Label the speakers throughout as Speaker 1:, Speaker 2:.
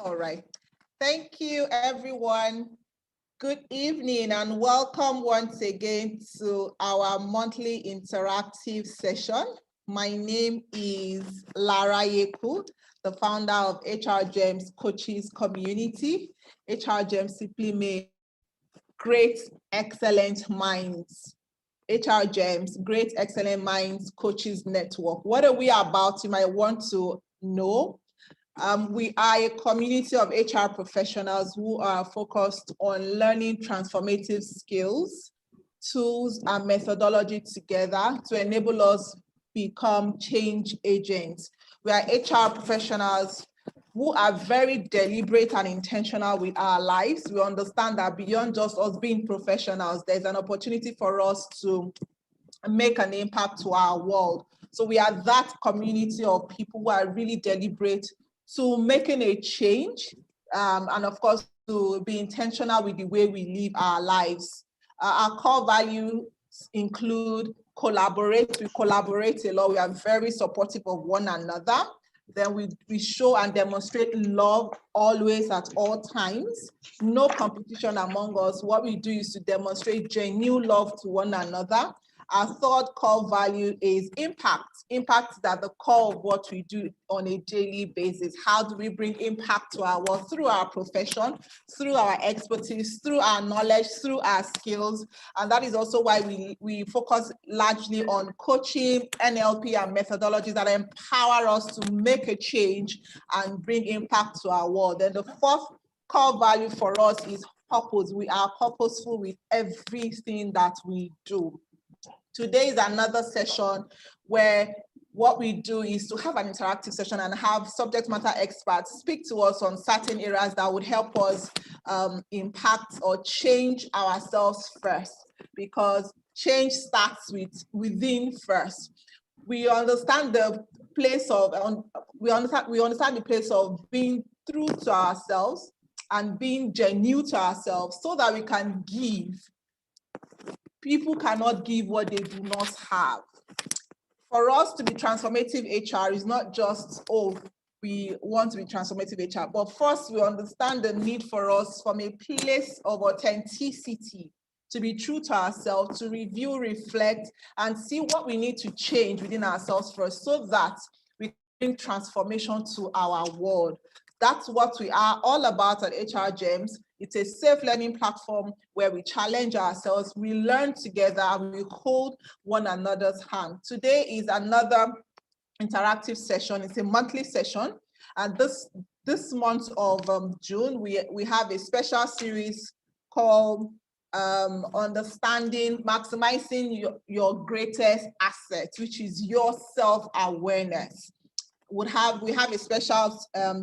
Speaker 1: All right. Thank you, everyone. Good evening and welcome once again to our monthly interactive session. My name is Lara Yeku, the founder of HR Gems Coaches Community. HR Gems simply means Great Excellent Minds. HR Gems, Great Excellent Minds Coaches Network. What are we about? You might want to know. We are a community of HR professionals who are focused on learning transformative skills, tools, and methodology together to enable us become change agents. We are HR professionals who are very deliberate and intentional with our lives. We understand that beyond just us being professionals, there's an opportunity for us to make an impact to our world. So we are that community of people who are really deliberate to making a change, and of course, to be intentional with the way we live our lives. Our core values include collaborate. We collaborate a lot. We are very supportive of one another. Then we show and demonstrate love always at all times. No competition among us. What we do is to demonstrate genuine love to one another. Our third core value is impact. Impact is at the core of what we do on a daily basis. How do we bring impact to our world? Through our profession, through our expertise, through our knowledge, through our skills. And that is also why we focus largely on coaching, NLP, and methodologies that empower us to make a change and bring impact to our world. And the fourth core value for us is purpose. We are purposeful with everything that we do. Today is another session where what we do is to have an interactive session and have subject matter experts speak to us on certain areas that would help us impact or change ourselves first, because change starts within first. We understand the place of we understand the place of being true to ourselves and being genuine to ourselves so that we can give. People cannot give what they do not have. For us to be transformative HR is not just, oh, we want to be transformative HR, but first we understand the need for us from a place of authenticity to be true to ourselves, to review, reflect, and see what we need to change within ourselves first so that we can bring transformation to our world. That's what we are all about at HR Gems. It's a safe learning platform where we challenge ourselves, we learn together, and we hold one another's hand. Today is another interactive session. It's a monthly session. And this month of June, we have a special series called Maximizing your Greatest Asset, which is your self-awareness. We have a special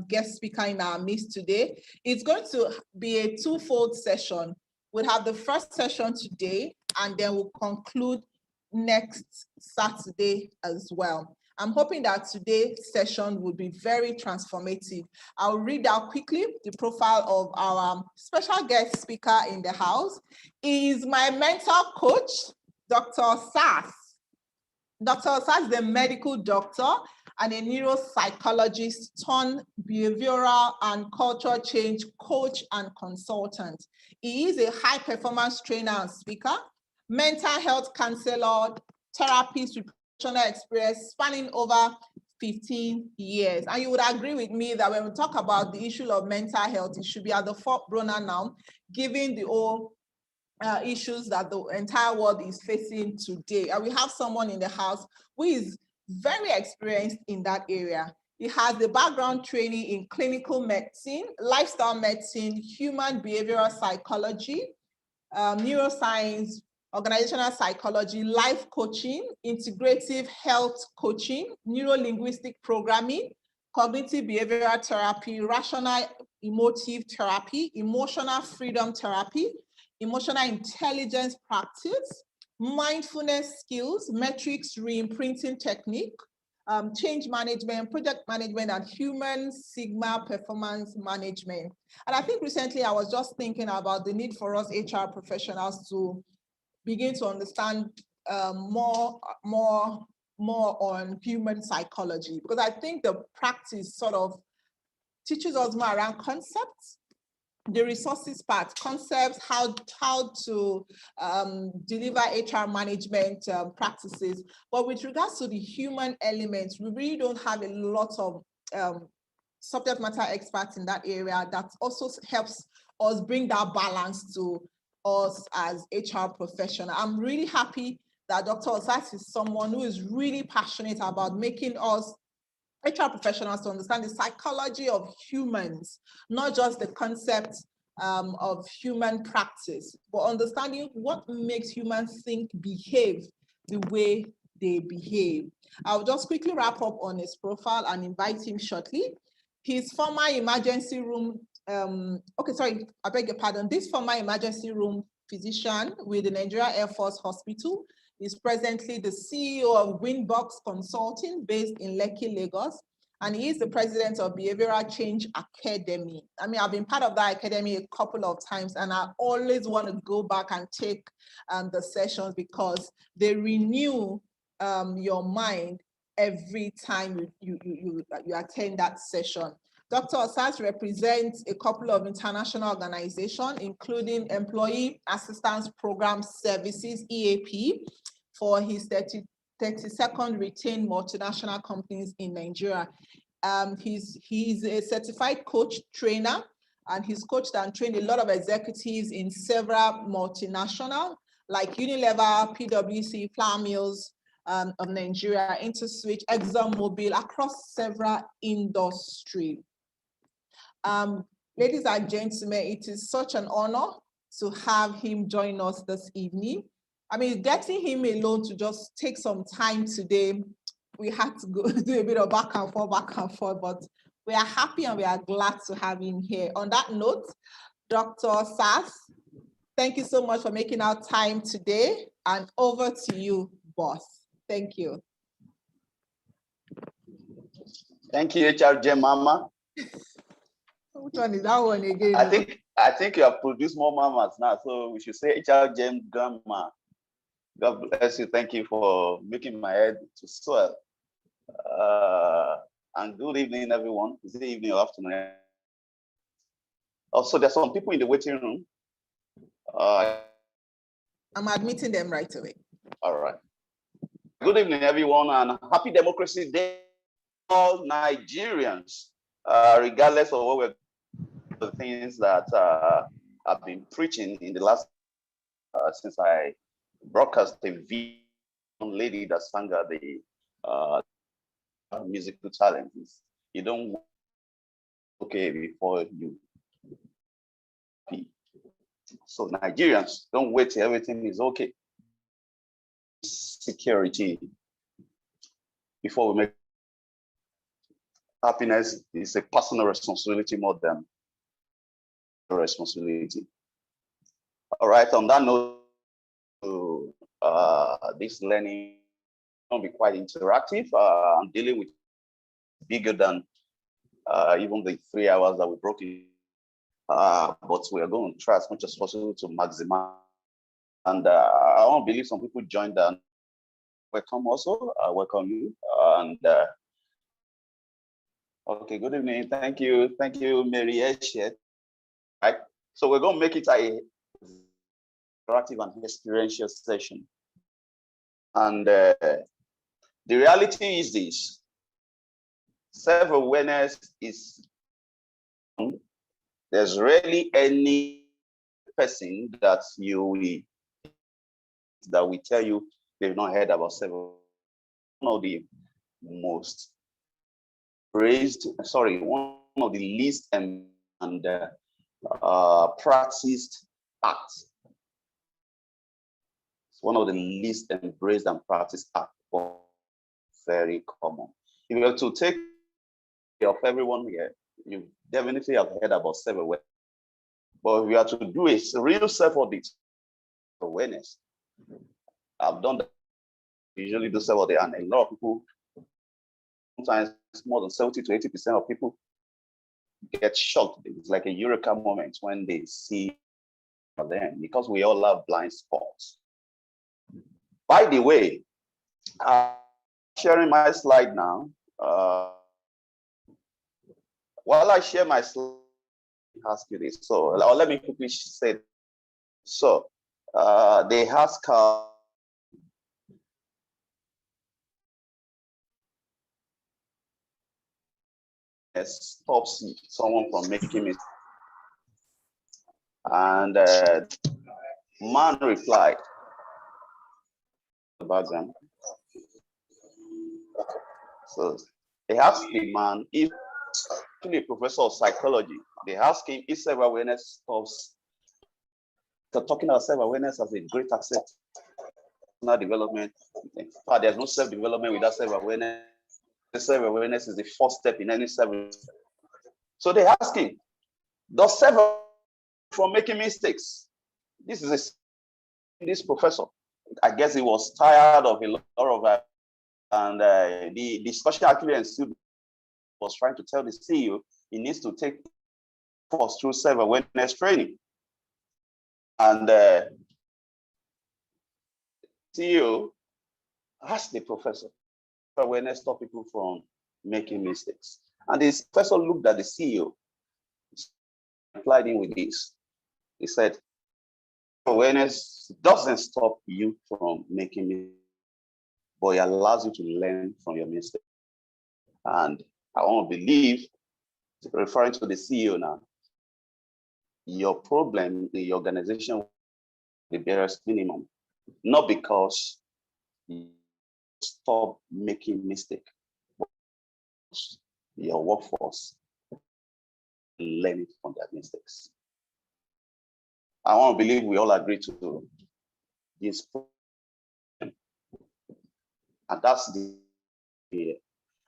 Speaker 1: guest speaker in our midst today. It's going to be a twofold session. We'll have the first session today, and then we'll conclude next Saturday as well. I'm hoping that today's session will be very transformative. I'll read out quickly the profile of our special guest speaker in the house. He is my mentor coach, Dr. Sass. Dr. Sass is a medical doctor and a neuropsychologist turned behavioral and culture change coach and consultant. He is a high performance trainer and speaker, mental health counselor, therapist with professional experience spanning over 15 years. And you would agree with me that when we talk about the issue of mental health, it should be at the forefront now, given the whole issues that the entire world is facing today. And we have someone in the house who is very experienced in that area. He has the background training in clinical medicine, lifestyle medicine, human behavioral psychology, neuroscience, organizational psychology, life coaching, integrative health coaching, neuro-linguistic programming, cognitive behavioral therapy, rational emotive therapy, emotional freedom therapy, emotional intelligence practice, mindfulness skills, metrics reimprinting technique, change management, project management, and human Sigma performance management. And I think recently I was just thinking about the need for us HR professionals to begin to understand more on human psychology, because I think the practice sort of teaches us more around concepts, the resources part, concepts, how to deliver HR management practices. But with regards to the human elements, we really don't have a lot of subject matter experts in that area. That also helps us bring that balance to us as HR professionals. I'm really happy that Dr. Osas is someone who is really passionate about making us HR professionals to understand the psychology of humans, not just the concept of human practice, but understanding what makes humans think, behave the way they behave. I'll just quickly wrap up on his profile and invite him shortly. His former emergency room, I beg your pardon. This former emergency room physician with the Nigeria Air Force Hospital is presently the CEO of Winbox Consulting based in Lekki, Lagos, and he is the president of Behavioral Change Academy. I mean, I've been part of that academy a couple of times, and I always want to go back and take the sessions because they renew your mind every time you attend that session. Dr. Osas represents a couple of international organizations, including Employee Assistance Program Services, EAP, for his 32nd retained multinational companies in Nigeria. He's a certified coach trainer, and he's coached and trained a lot of executives in several multinational, like Unilever, PwC, Flour Mills of Nigeria, InterSwitch, ExxonMobil, across several industries. Ladies and gentlemen, it is such an honor to have him join us this evening. I mean, getting him alone to just take some time today, we had to go do a bit of back and forth, but we are happy and we are glad to have him here. On that note, Dr. Osas, thank you so much for making our time today, and over to you, boss. Thank you.
Speaker 2: Thank you, HRJ Mama.
Speaker 1: Which one is that one again?
Speaker 2: I think you have produced more mamas now, so we should say HRJ Grandma. God bless you. Thank you for making my head to swell. And good evening, everyone. Is it evening or afternoon? Also, there's some people in the waiting room.
Speaker 1: I'm admitting them right away.
Speaker 2: All right. Good evening, everyone, and happy Democracy Day, all Nigerians, regardless of what we're the things that I've been preaching in the last since I broadcast a video lady that sang at the musical talent. You don't okay before you. So Nigerians, don't wait till everything is okay. Security before we make happiness is a personal responsibility more than responsibility. All right, on that note, this learning will be quite interactive. I'm dealing with bigger than even the 3 hours that we broke in. But we are going to try as much as possible to maximize. And I want to believe some people joined and welcome also. Welcome you. And okay, good evening. Thank you, Mary Eshet. Right. So we're going to make it a interactive and experiential session. And the reality is this: self-awareness is. There's rarely any person that will tell you they've not heard about self-awareness. One of the most one of the least and practiced acts. It's one of the least embraced and practiced acts, but very common. If you were to take care of everyone here, you definitely have heard about self-awareness. But if you are to do a real self-audit awareness, I've done that. I usually do self-audit, and a lot of people, sometimes more than 70 to 80% of people get shocked. It's like a eureka moment when they see them, because we all have blind spots. By the way, I'm sharing my slide now. while I share my slide, ask you this. So let me quickly say, so they ask stops someone from making mistakes. And man replied about them. So they asked the man, if actually a professor of psychology, they asked him if self-awareness stops. So talking about self-awareness as a great asset, personal development. In fact, there's no self-development without self-awareness. Self-awareness is the first step in any self. So they ask him, does self from making mistakes? This is this professor. I guess he was tired of a lot of and the discussion actually ensued. Was trying to tell the CEO he needs to take course through self-awareness training. And CEO asked the professor, awareness stop people from making mistakes. And this professor looked at the CEO, replied in with this. He said, awareness doesn't stop you from making mistakes, but it allows you to learn from your mistakes. And I want to believe, referring to the CEO now, your problem in your organization the barest minimum, not because you stop making mistakes, but your workforce learning from their mistakes. I want to believe we all agree to this, and that's the.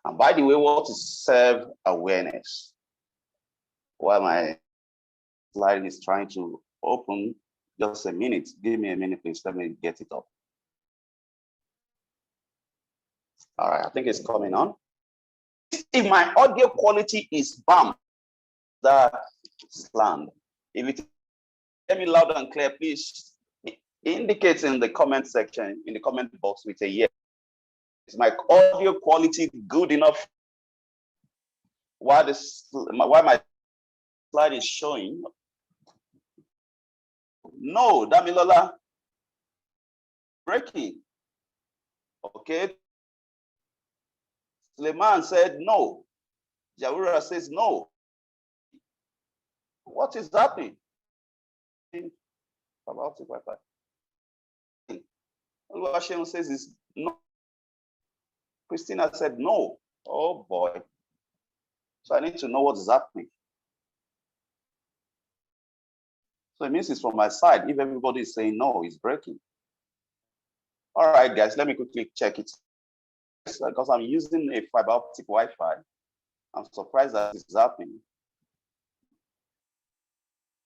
Speaker 2: And by the way, what is self-awareness? While my slide is trying to open, just a minute. Give me a minute, please. Let me get it up. All right, I think it's coming on. If my audio quality is bad, that's land. If it hear me loud and clear, please indicate in the comment section, in the comment box with a yes. Is my audio quality good enough? While my slide is showing, no, Damilola, breaking. Okay. Suleiman said no. Jawura says no. What is happening? About it, Wi-Fi. Oluwaseun says is no. Christina said no. Oh boy. So I need to know what is happening. So it means it's from my side. If everybody is saying no, it's breaking. All right, guys, let me quickly check it. Because I'm using a fiber optic Wi-Fi. I'm surprised that it's happening.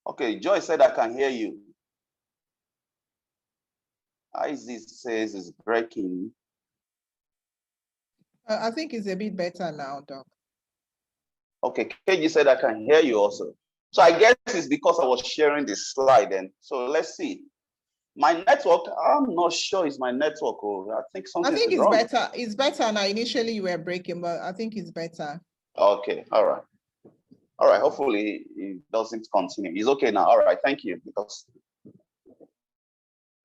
Speaker 2: Okay, Joy said I can hear you. Isis says it's breaking.
Speaker 1: I think it's a bit better now, Doc.
Speaker 2: Okay, KG said I can hear you also. So I guess it's because I was sharing this slide. And so let's see. My network, I'm not sure it's my network. Or I think something is wrong.
Speaker 1: Better. It's better now. Initially you were breaking, but I think it's better.
Speaker 2: Okay, all right. All right, hopefully it doesn't continue. It's okay now. All right, thank you. Because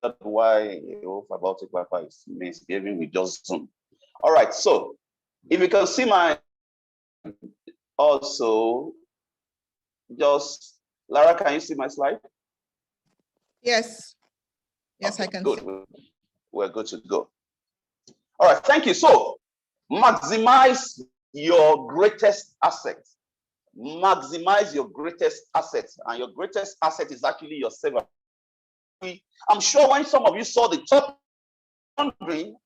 Speaker 2: that's why fiber optic Wi-Fi is misbehaving with just Zoom. All right, so if you can see my also just Lara, can you see my slide?
Speaker 1: Yes. Yes, okay, I can.
Speaker 2: Good. We're good to go. All right, thank you. So maximize your greatest asset. Maximize your greatest asset, and your greatest asset is actually yourself. I'm sure when some of you saw the top, wondering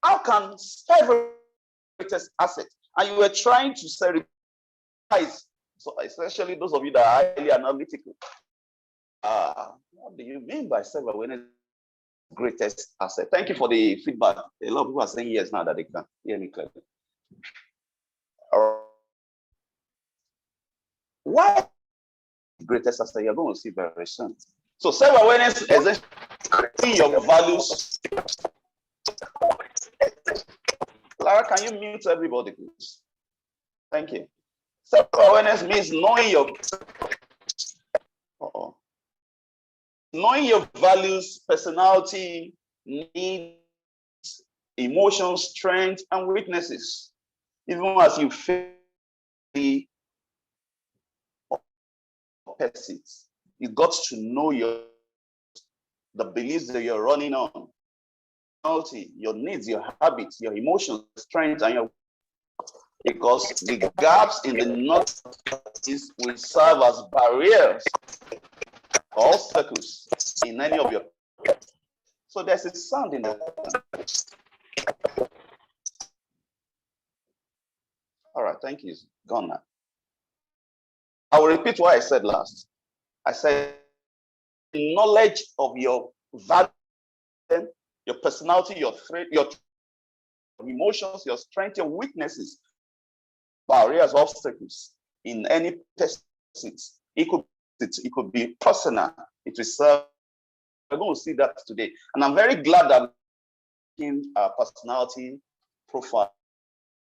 Speaker 2: how can every greatest asset, and you were trying to celebrate. So especially those of you that are highly analytical. What do you mean by self-awareness? Greatest asset. Thank you for the feedback. A lot of people are saying yes now that they can hear me clearly. All right. Why greatest asset? You're going to see very soon. So self-awareness is essentially your values. Lara, can you mute everybody, please? Thank you. Self-awareness means knowing your values, personality, needs, emotions, strengths, and weaknesses. Even as you face the opposites, you got to know the beliefs that you're running on, your needs, your habits, your emotions, strengths, and because the gaps in the knowledge will serve as barriers or obstacles in any of your. So there's a sound in the. All right, thank you. It's gone now. I will repeat what I said last. I said knowledge of your value, your personality, your emotions, your strength, your weaknesses, barriers, obstacles in any pursuit. It could be personal. It will serve. We're going to see that today, and I'm very glad that in personality profile,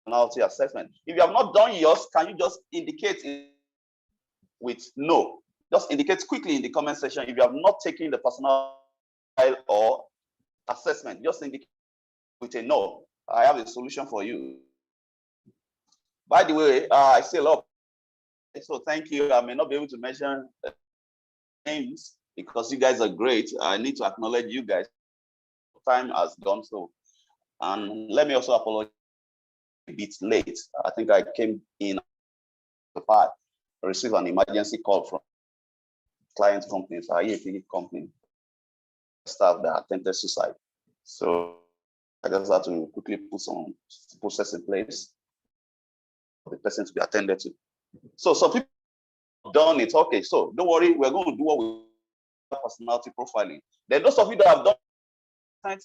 Speaker 2: personality assessment. If you have not done yours, can you just indicate with no? Just indicate quickly in the comment section if you have not taken the personal or assessment. Just indicate with a no. I have a solution for you. By the way, I see a lot. So thank you. I may not be able to mention names because you guys are great. I need to acknowledge you guys. Time has gone so. And let me also apologize a bit late. I think I came in the part. I received an emergency call from client companies, our EAP company, staff that attempted suicide. So I just had to quickly put some process in place for the person to be attended to. So some people have done it. Okay, so don't worry, we're going to do what we personality profiling. Then those of you that have done,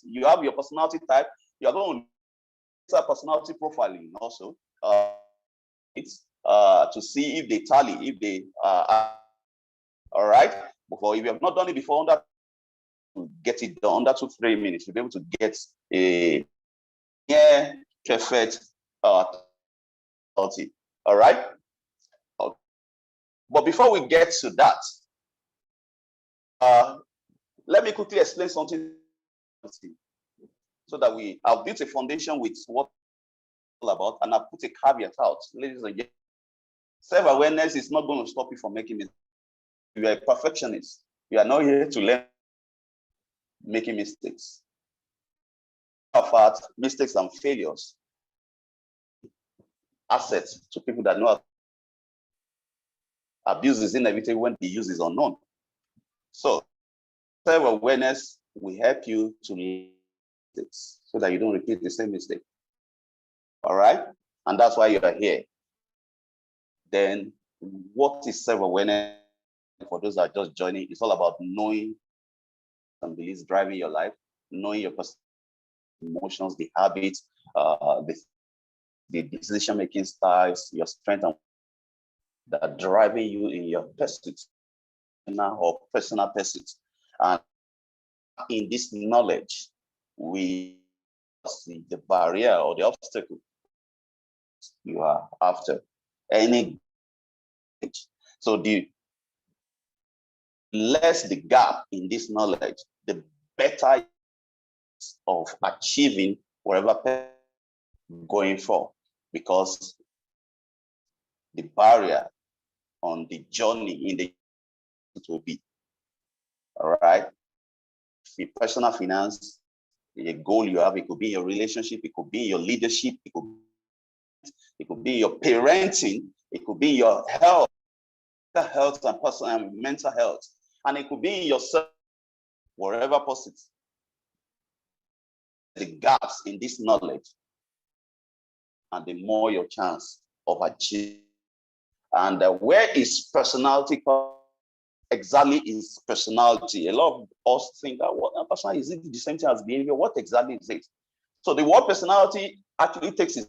Speaker 2: you have your personality type, you're going to do personality profiling also. To see if they tally, if they all right. Before, if you have not done it before, get it done under 2-3 minutes. You'll be able to get a perfect quality. All right. Okay. But before we get to that, let me quickly explain something so that I've built a foundation with what it's all about, and I've put a caveat out, ladies and gentlemen. Self-awareness is not going to stop you from making mistakes. If you're a perfectionist, you are not here to learn making mistakes. In fact, mistakes and failures, assets to people that know abuse is inevitable when the use is unknown. So self-awareness will help you to mistakes so that you don't repeat the same mistake. All right? And that's why you are here. Then what is self-awareness? For those that are just joining, it's all about knowing and beliefs driving your life, knowing your emotions, the habits, the decision-making styles, your strength that are driving you in your pursuits or personal pursuits. And in this knowledge, we see the barrier or the obstacle you are after any. So the less the gap in this knowledge, the better of achieving whatever going for, because the barrier on the journey in the it will be all right. The personal finance, a goal you have, it could be your relationship, it could be your leadership, it could be your parenting, it could be your health and personal and mental health, and it could be yourself, wherever possible. The gaps in this knowledge, and the more your chance of achieving. And where is personality? Exactly is personality. A lot of us think that what personality is it the same thing as behavior? What exactly is it? So the word personality actually takes its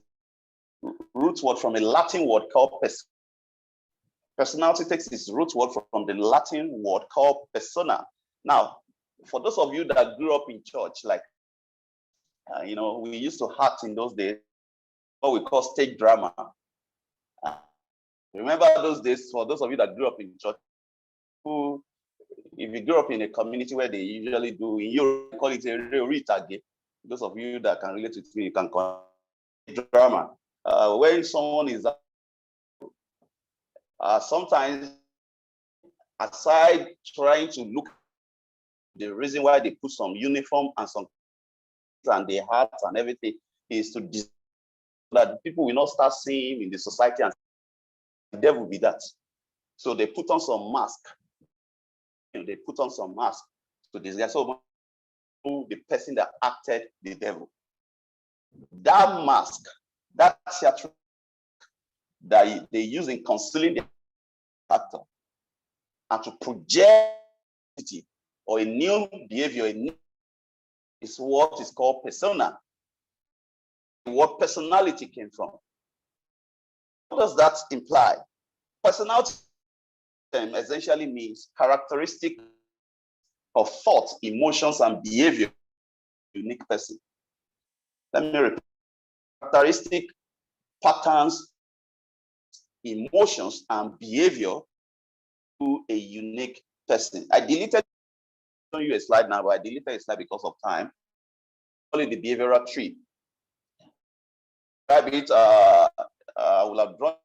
Speaker 2: root word from a Latin word called personality takes its root word from the Latin word called persona. Now, for those of you that grew up in church, like we used to act in those days, what we call stage drama. Remember those days, for those of you that grew up in church, who, if you grew up in a community where they usually do, in Europe, call it a reitage. Those of you that can relate with me, you can call it drama. When someone is sometimes, aside trying to look the reason why they put some uniform and some and the hats and everything is to that people will not start seeing him in the society and the devil be that. So they put on some mask. They put on some mask to disguise. So the person that acted the devil. That mask, that theater that they use in concealing the actor and to project or a new behavior, is what is called persona. What personality came from. What does that imply? Personality essentially means characteristic of thought, emotions, and behavior of a unique person. Let me repeat. Characteristic, patterns, emotions, and behavior to a unique person. I deleted you a slide now, but I deleted a slide because of time. Only the behavioral tree. I will have drawn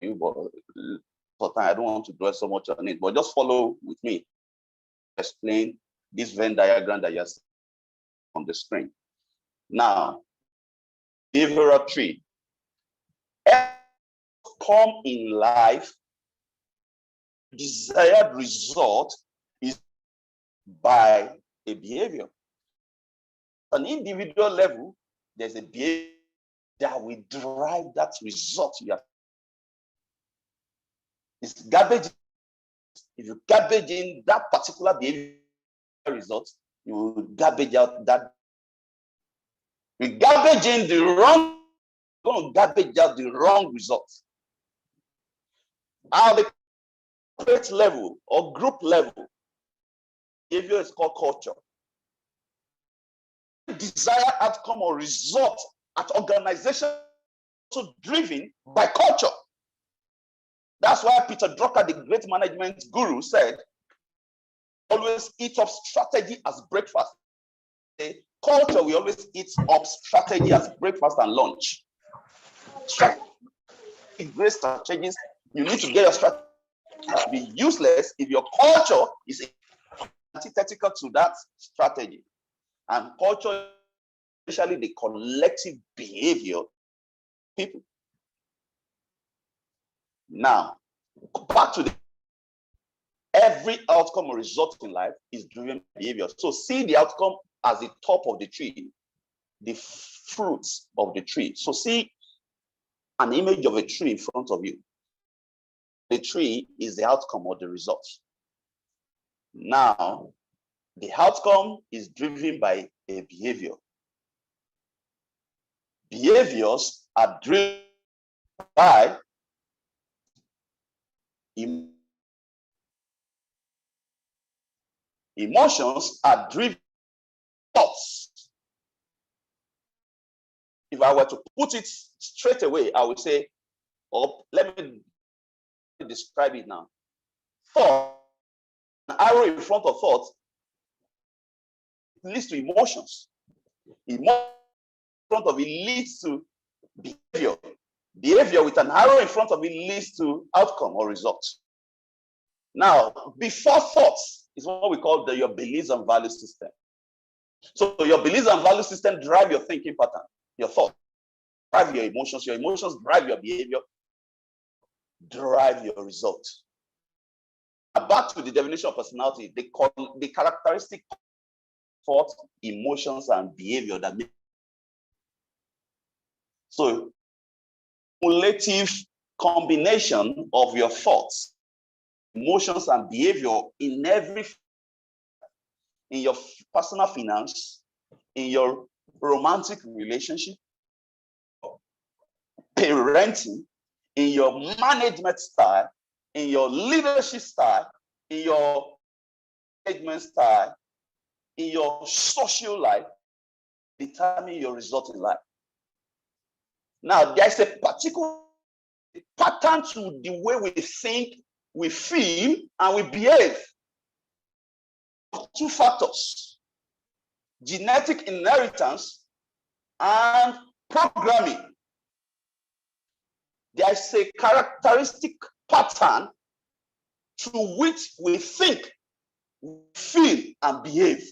Speaker 2: you, but for time I don't want to dwell so much on it. But just follow with me. Explain this Venn diagram that you're seeing on the screen. Now, behavioral tree. Come in life, desired result is by a behavior. On an individual level, there's a behavior that will drive that result you have. It's garbage. If you garbage in that particular behavior result, you will garbage out that. You garbage in the wrong, you're going to garbage out the wrong results. At the corporate level or group level, behavior is called culture. Desired outcome or result at organization also driven by culture. That's why Peter Drucker, the great management guru, said, always eat up strategy as breakfast. The culture, we always eat up strategy as breakfast and lunch. Great strategies, you need to get your strategy to be useless if your culture is antithetical to that strategy. And culture, especially the collective behavior of people. Now, back to every outcome or result in life is driven by behavior. So see the outcome as the top of the tree, the fruits of the tree. So see an image of a tree in front of you. The tree is the outcome or the result. Now, the outcome is driven by a behavior. Behaviors are driven by emotions are driven by thoughts. If I were to put it straight away, I would say, let me describe it now. Thought, an arrow in front of thought, leads to emotions. Emotion in front of it leads to behavior. Behavior with an arrow in front of it leads to outcome or results. Now, before thoughts is what we call your beliefs and value system. So your beliefs and value system drive your thinking pattern, your thoughts, drive your emotions drive your behavior, drive your results. Back to the definition of personality, the characteristic thoughts, emotions, and behavior that make. So, cumulative combination of your thoughts, emotions, and behavior in your personal finance, in your romantic relationship, parenting, in your management style, in your leadership style, in your management style, in your social life, determine your result in life. Now, there's a particular pattern to the way we think, we feel, and we behave. Two factors: genetic inheritance and programming. There is a characteristic pattern to which we think, feel, and behave.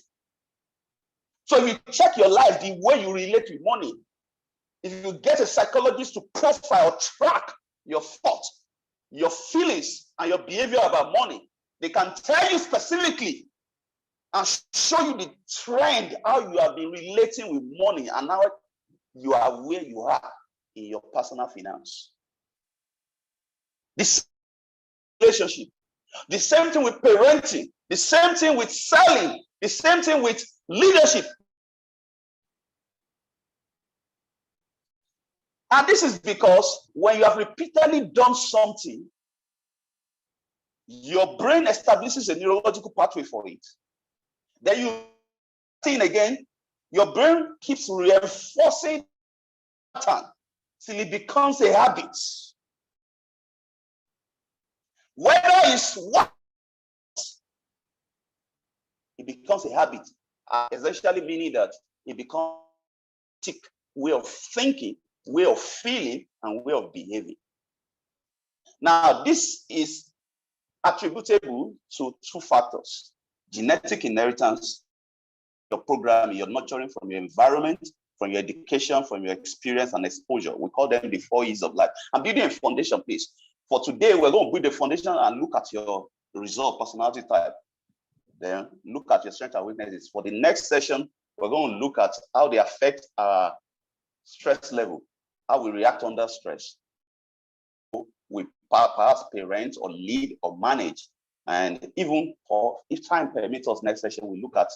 Speaker 2: So if you check your life, the way you relate with money, if you get a psychologist to profile, track your thoughts, your feelings, and your behavior about money, they can tell you specifically and show you the trend, how you have been relating with money and how you are where you are in your personal finance. This relationship, the same thing with parenting, the same thing with selling, the same thing with leadership. And this is because when you have repeatedly done something, your brain establishes a neurological pathway for it. Then you think again, your brain keeps reinforcing the pattern till it becomes a habit. Whether it's what, it becomes a habit, essentially meaning that it becomes a way of thinking, way of feeling, and way of behaving. Now, this is attributable to two factors: genetic inheritance, your programming, your nurturing from your environment, from your education, from your experience and exposure. We call them the 4 E's of life. I'm building a foundation piece. For today, we're going to build the foundation and look at your result, personality type. Then look at your strengths and weaknesses. For the next session, we're going to look at how they affect our stress level, how we react under stress. We perhaps parent or lead or manage. And even for, if time permits us, next session, we look at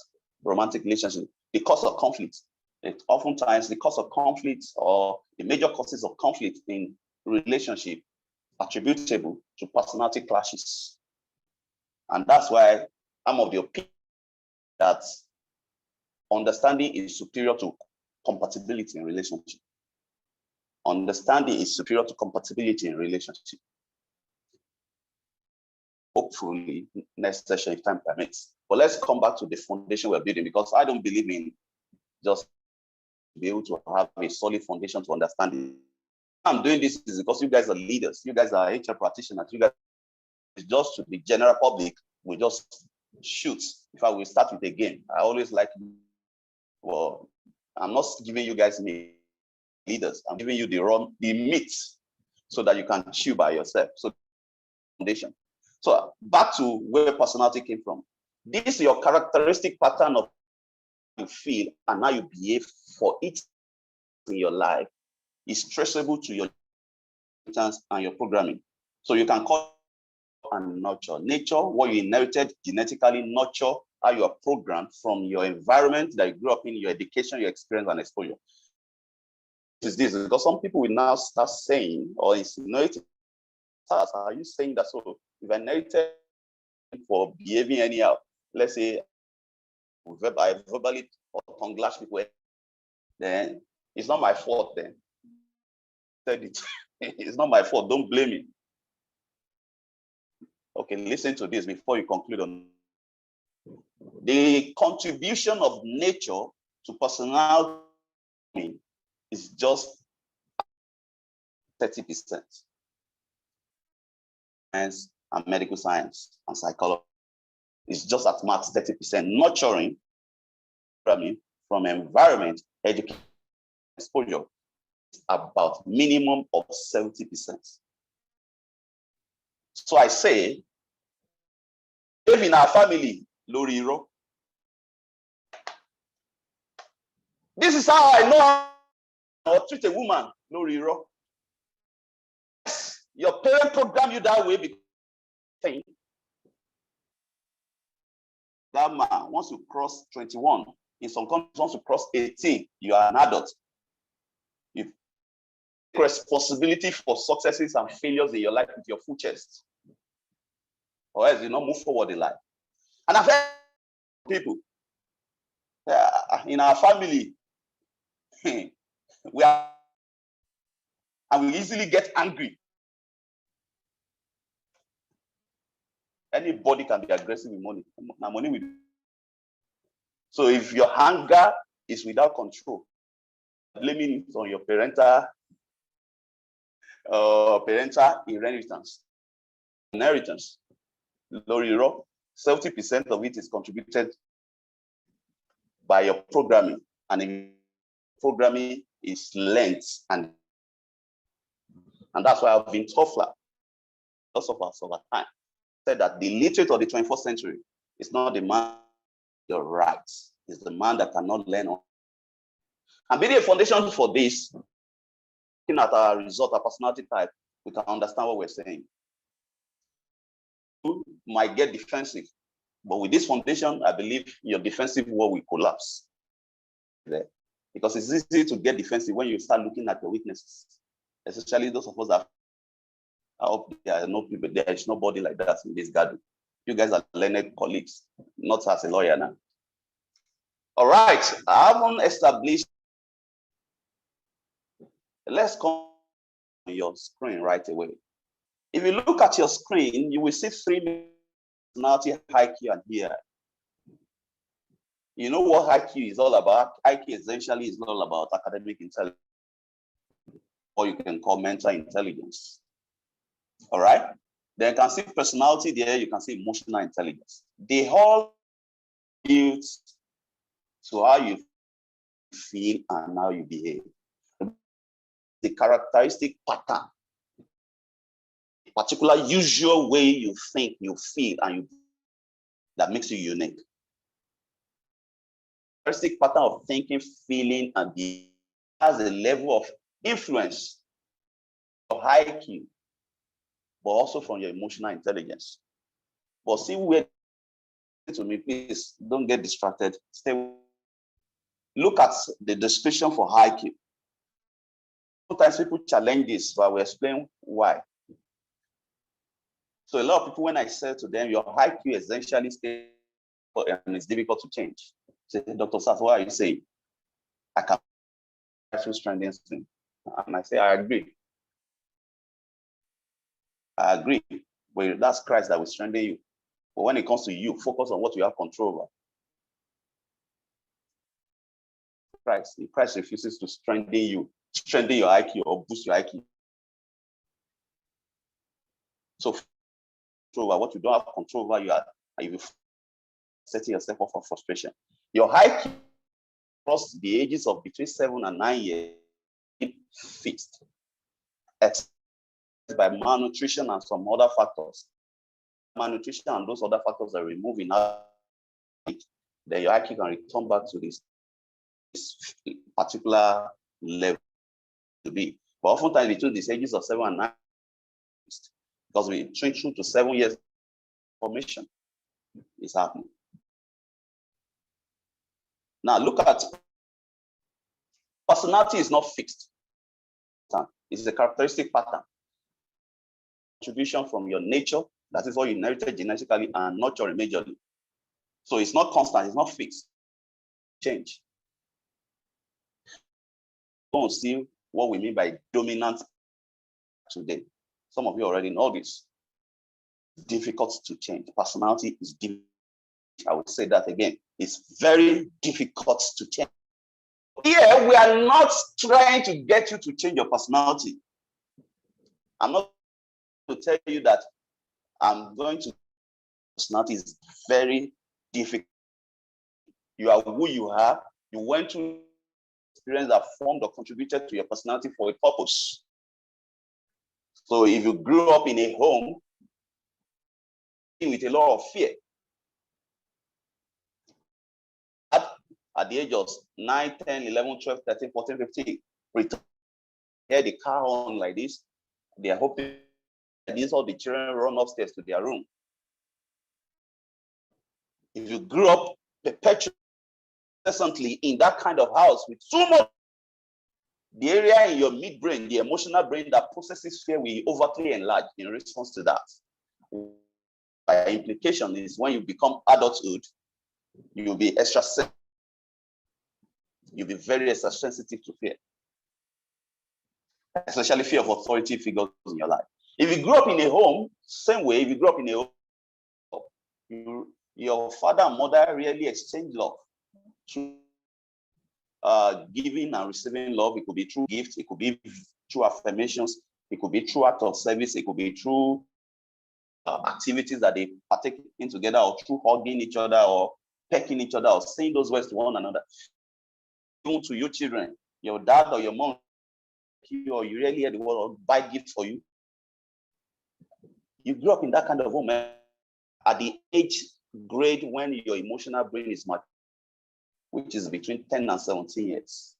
Speaker 2: romantic relationship, the cause of conflict. Oftentimes, the cause of conflict or the major causes of conflict in relationship attributable to personality clashes. And that's why I'm of the opinion that understanding is superior to compatibility in relationship. Understanding is superior to compatibility in relationship. Hopefully, next session, if time permits. But let's come back to the foundation we're building, because I don't believe in just be able to have a solid foundation to understand it. I'm doing this is because you guys are leaders, you guys are HR practitioners, you guys, just to the general public, we just shoot. In fact, we start with a game. I always like, well, I'm not giving you guys leaders, I'm giving you the meat so that you can chew by yourself. So foundation. So back to where personality came from. This is your characteristic pattern of how you feel and how you behave for each in your life is traceable to your inheritance and your programming. So you can call it and nurture. Nature, what you inherited genetically, nurture, how you are programmed from your environment that you grew up in, your education, your experience and exposure. Is this because some people will now start saying or insinuating, are you saying that so if I inherited for behaving anyhow, let's say I verbally or tongue lash people, then it's not my fault then. It's not my fault, don't blame me. Okay, listen to this before you conclude on the contribution of nature to personality is just 30%. Science and medical science and psychology is just at max 30%. Nurturing from environment, education, exposure is about minimum of 70%. So I say, if in our family, Loriro, this is how I know how to treat a woman, Loriro. Your parent programmed you that way because that man, once you cross 21, in some countries, once you cross 18, you are an adult. You take responsibility for successes and failures in your life with your full chest, or else you not move forward in life. And I've heard people in our family, we are, and we easily get angry Anybody can be aggressive with money. Now money will. So if your hunger is without control, blaming it on your parental inheritance. Lori Rock, 70% of it is contributed by your programming, and programming is learned, and that's why I've been tougher. Lots of us over time said that the literate of the 21st century is not the man your rights, it's the man that cannot learn on. And building a foundation for this, looking at our result, our personality type, we can understand what we're saying. You might get defensive, but with this foundation, I believe your defensive wall will collapse. Because it's easy to get defensive when you start looking at your weaknesses, especially those of us that I hope there is nobody like that in this garden. You guys are learned colleagues, not as a lawyer now. All right, I haven't established. Let's come on your screen right away. If you look at your screen, you will see 3 personality, IQ, and here. You know what IQ is all about? IQ essentially is all about academic intelligence, or you can call mental intelligence. All right. Then you can see personality there. You can see emotional intelligence. They all build to how you feel and how you behave. The characteristic pattern, a particular usual way you think, you feel, and that makes you unique. Characteristic pattern of thinking, feeling, and behaving has a level of influence of IQ, but also from your emotional intelligence. But see where to me, please don't get distracted. Stay. Look at the description for IQ. Sometimes people challenge this, but I will explain why. So a lot of people, when I say to them, your IQ essentially stays and it's difficult to change. Say, Dr. Saf, what are you saying? I can feel strength. And I say, I agree. I agree. But that's Christ that will strengthen you. But when it comes to you, focus on what you have control over. Christ refuses to strengthen you, strengthen your IQ or boost your IQ. So over what you don't have control over, you will setting yourself up for frustration. Your IQ across the ages of between 7 and 9 years fixed, except by malnutrition and some other factors. Malnutrition and those other factors are removed in our, then your IQ can return back to this particular level to be. But oftentimes between these ages of 7 and 9, because we train through to 7 years formation is happening. Now look at personality is not fixed. It's a characteristic pattern. Contribution from your nature, that is what you inherited genetically and nurturing majorly. So it's not constant, it's not fixed. Change. Don't see what we mean by dominant today. Some of you already know this. Difficult to change. Personality is difficult. I would say that again. It's very difficult to change. Here, we are not trying to get you to change your personality. I'm not going to tell you that I'm going to. Personality is very difficult. You are who you are. You went through experience that formed or contributed to your personality for a purpose. So if you grew up in a home with a lot of fear, at the age of 9, 10, 11, 12, 13, 14, 15, hear the car on like this, they are hoping that these all the children run upstairs to their room. If you grew up perpetually in that kind of house with so much, the area in your midbrain, the emotional brain that processes fear, will overtly enlarge in response to that. By implication is when you become adulthood, you'll be extra sensitive. You'll be very extra sensitive to fear, especially fear of authority figures in your life. If you grew up in a home, same way, if you grew up in a home, Your father and mother really exchange love through giving and receiving love. It could be through gifts, it could be through affirmations, it could be through act of service, it could be through activities that they partake in together, or through hugging each other, or pecking each other, or saying those words to one another. Even to your children, your dad or your mom, or you really hear the word or buy gifts for you. You grew up in that kind of home. At the age grade when your emotional brain is mature, which is between 10 and 17 years.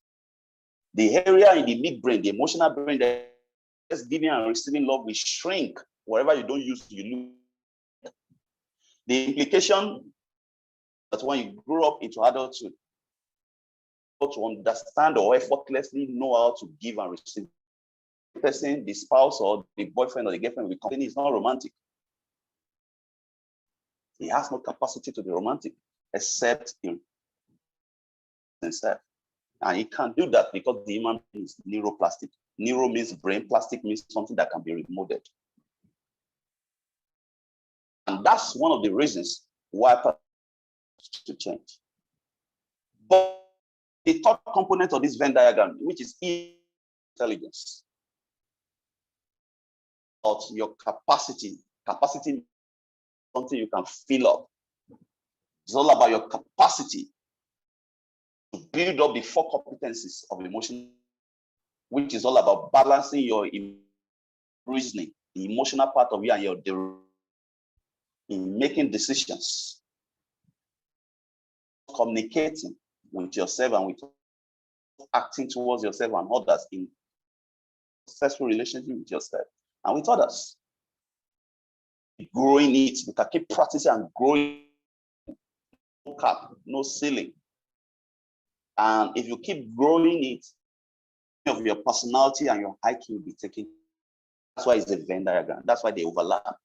Speaker 2: The area in the midbrain, the emotional brain, that just giving and receiving love will shrink. Wherever you don't use, you lose. The implication that when you grow up into adulthood, to understand or effortlessly know how to give and receive. The person, the spouse or the boyfriend or the girlfriend with company is not romantic. He has no capacity to be romantic except in himself. And he can't do that because the human is neuroplastic. Neuro means brain, plastic means something that can be remolded. And that's one of the reasons why to change. But the third component of this Venn diagram, which is intelligence, of your capacity something you can fill up. It's all about your capacity to build up the 4 competencies of emotion, which is all about balancing your reasoning, the emotional part of you, and your in making decisions, communicating with yourself and with acting towards yourself and others in successful relationship with yourself and with others. Growing it, you can keep practicing and growing. No cap, no ceiling. And if you keep growing it, of your personality and your IQ will be taken. That's why it's a Venn diagram. That's why they overlap.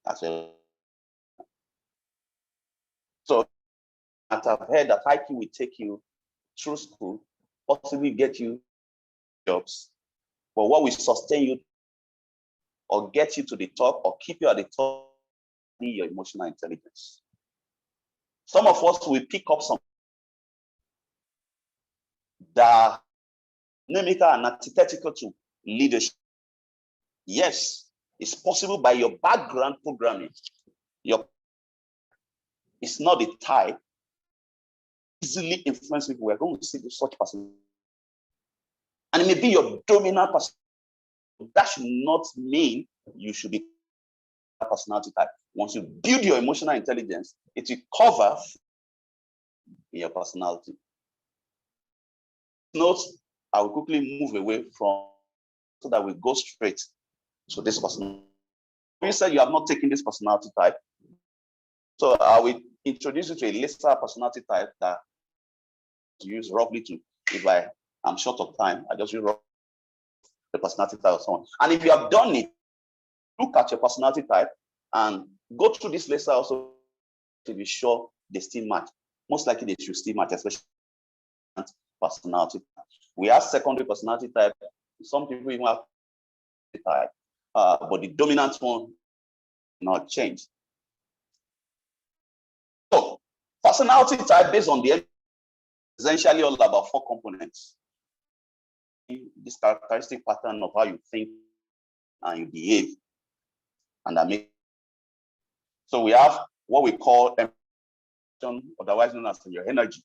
Speaker 2: That's why. So I've heard that IQ will take you through school, possibly get you jobs, but what will sustain you or get you to the top or keep you at the top is your emotional intelligence. Some of us will pick up some that inimical and antithetical to leadership. Yes, it's possible by your background programming. It's not the type easily influence people. We're going to see such person. And it may be your dominant person. That should not mean you should be a personality type. Once you build your emotional intelligence, it will cover your personality. Note, I will quickly move away from so that we go straight to this personality. You said you have not taken this personality type. So I will introduce you to a list of personality type that I use roughly to, if I'm short of time, I just use the personality type of someone. And if you have done it, look at your personality type and go through this list also to be sure they still match. Most likely they should still match, especially personality type. We have secondary personality type. Some people even have type, but the dominant one not change. So personality type based on the essentially all about 4 components. This characteristic pattern of how you think and you behave, and that makes. So we have what we call otherwise known as your energy.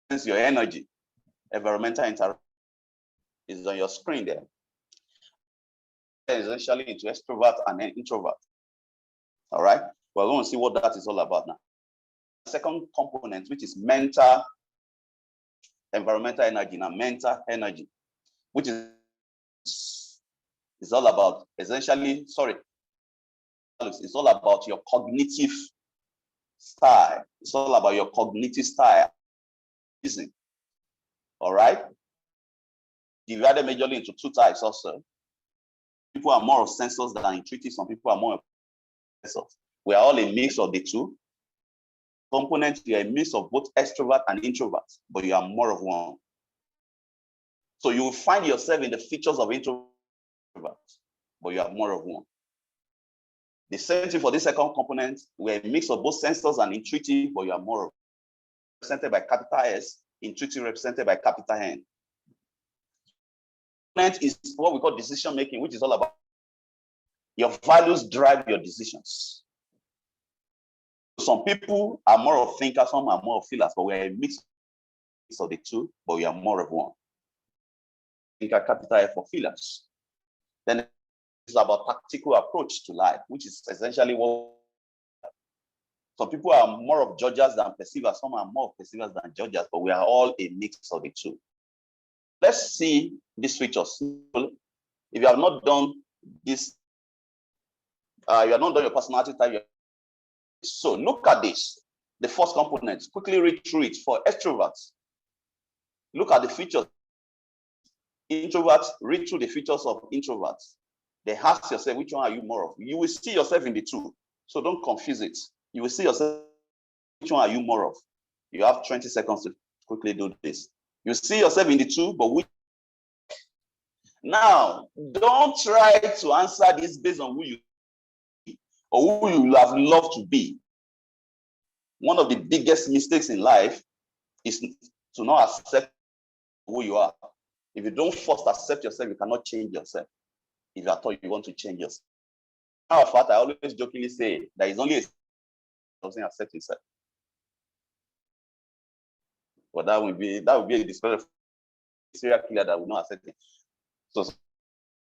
Speaker 2: Since your energy, environmental interaction is on your screen there. Essentially into extrovert and then introvert. All right, we're going to see what that is all about now. The second component, which is mental, environmental energy, and mental energy, which is all about essentially, it's all about your cognitive style. It's all about your cognitive style. All right, divided majorly into 2 types also. People are more of sensors than intuitive. Some people are more of sensors. We are all a mix of the 2 components. You are a mix of both extrovert and introvert, but you are more of one. So you will find yourself in the features of introvert, but you are more of one. The same thing for the second component. We're a mix of both sensors and intuitive, but you are more represented by capital S, intuitive represented by capital N. Is what we call decision making, which is all about your values drive your decisions. Some people are more of thinkers, some are more of feelers, but we're a mix of the two, but we are more of one. Thinker, capital F for feelers. Then it's about tactical approach to life, which is essentially what some people are more of judges than perceivers, some are more of perceivers than judges, but we are all a mix of the two. Let's see these features. If you have not done this, you have not done your personality type. So look at this. The first component, quickly read through it. For extroverts, look at the features. Introverts, read through the features of introverts. They ask yourself, which one are you more of? You will see yourself in the two. So don't confuse it. You will see yourself, which one are you more of? You have 20 seconds to quickly do this. You see yourself in the two, but which? Now, don't try to answer this based on who you be or who you have loved to be. One of the biggest mistakes in life is to not accept who you are. If you don't first accept yourself, you cannot change yourself. If you are thought you want to change yourself. Matter of fact, I always jokingly say there is only a doesn't accept himself. But that would be a discovery of serial killer that will not accept it. So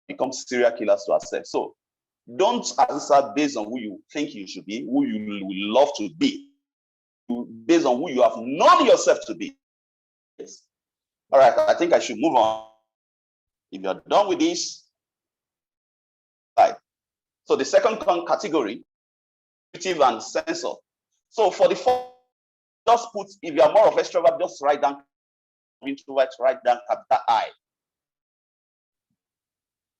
Speaker 2: become serial killers to accept. So don't answer based on who you think you should be, who you will love to be, based on who you have known yourself to be. Yes. All right, I think I should move on. If you're done with this, right. So the second category, intuitive and sensor. So for the first, just put, if you are more of extrovert, just write down introvert, write down capital I.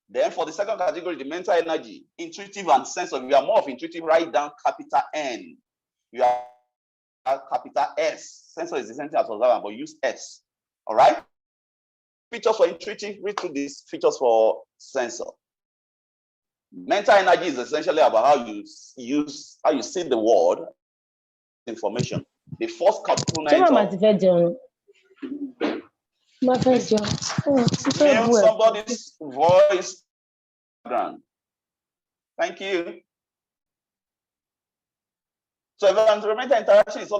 Speaker 2: Then for the second category, the mental energy, intuitive and sensor. If you are more of intuitive, write down capital N. You are capital S. Sensor is the same thing as observer, but use S. All right. Features for intuitive, read through these features for sensor. Mental energy is essentially about how you see the world, information. The first component of somebody's voice. Thank you. So environmental interaction is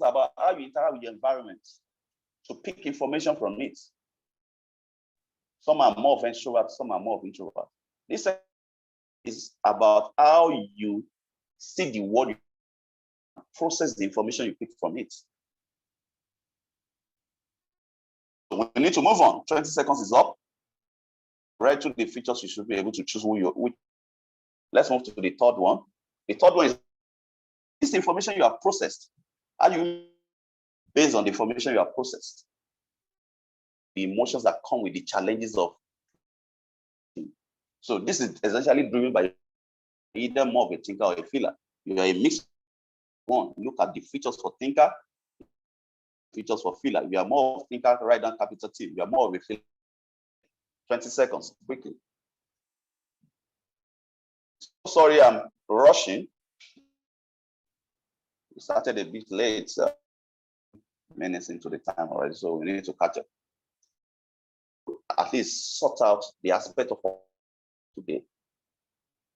Speaker 2: about how you interact with the environment to pick information from it. Some are more of extroverts, some are more of introverts. This is about how you see the world, process the information you pick from it. So we need to move on. 20 seconds is up. Right to the features, you should be able to choose which. Let's move to the third one. The third one is this information you have processed. Are you based on the information you have processed? The emotions that come with the challenges of. So this is essentially driven by either more of a thinker or a feeler. You are a mixed one. Look at the features for thinker, features for feeler. You are more of thinker, write down capital T. You are more of a feeler. 20 seconds, quickly. Sorry, I'm rushing. We started a bit late, minutes into the time already, so we need to catch up. At least sort out the aspect of today.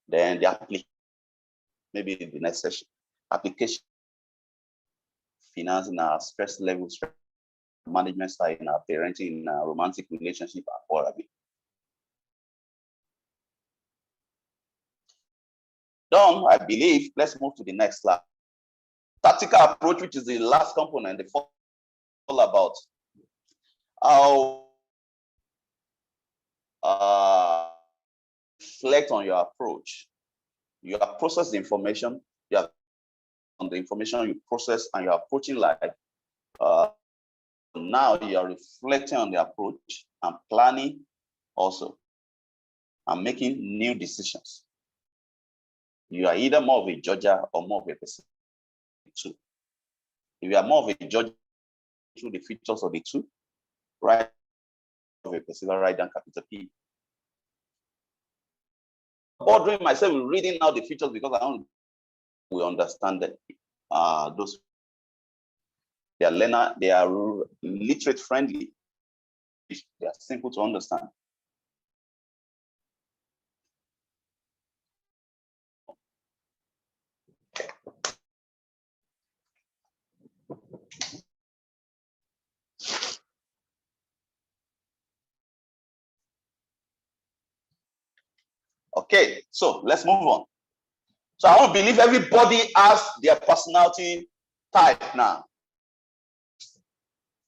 Speaker 2: Then the application, maybe in the next session. Application, finance in our stress level, stress management style, in our parenting, in our romantic relationship, or a bit. Done, I believe. Let's move to the next slide. Tactical approach, which is the last component, the first, all about how reflect on your approach. You have processed the information, you have on the information you process, and you're approaching life. Now you are reflecting on the approach and planning also, and making new decisions. You are either more of a judger or more of a person. Two. If you are more of a judge through the features of the two, right? Of a perceiver, write down capital P. bothering myself with reading out the features because I don't we understand that those they are learner, they are literate friendly. They are simple to understand. Okay, so let's move on. So I don't believe everybody has their personality type now.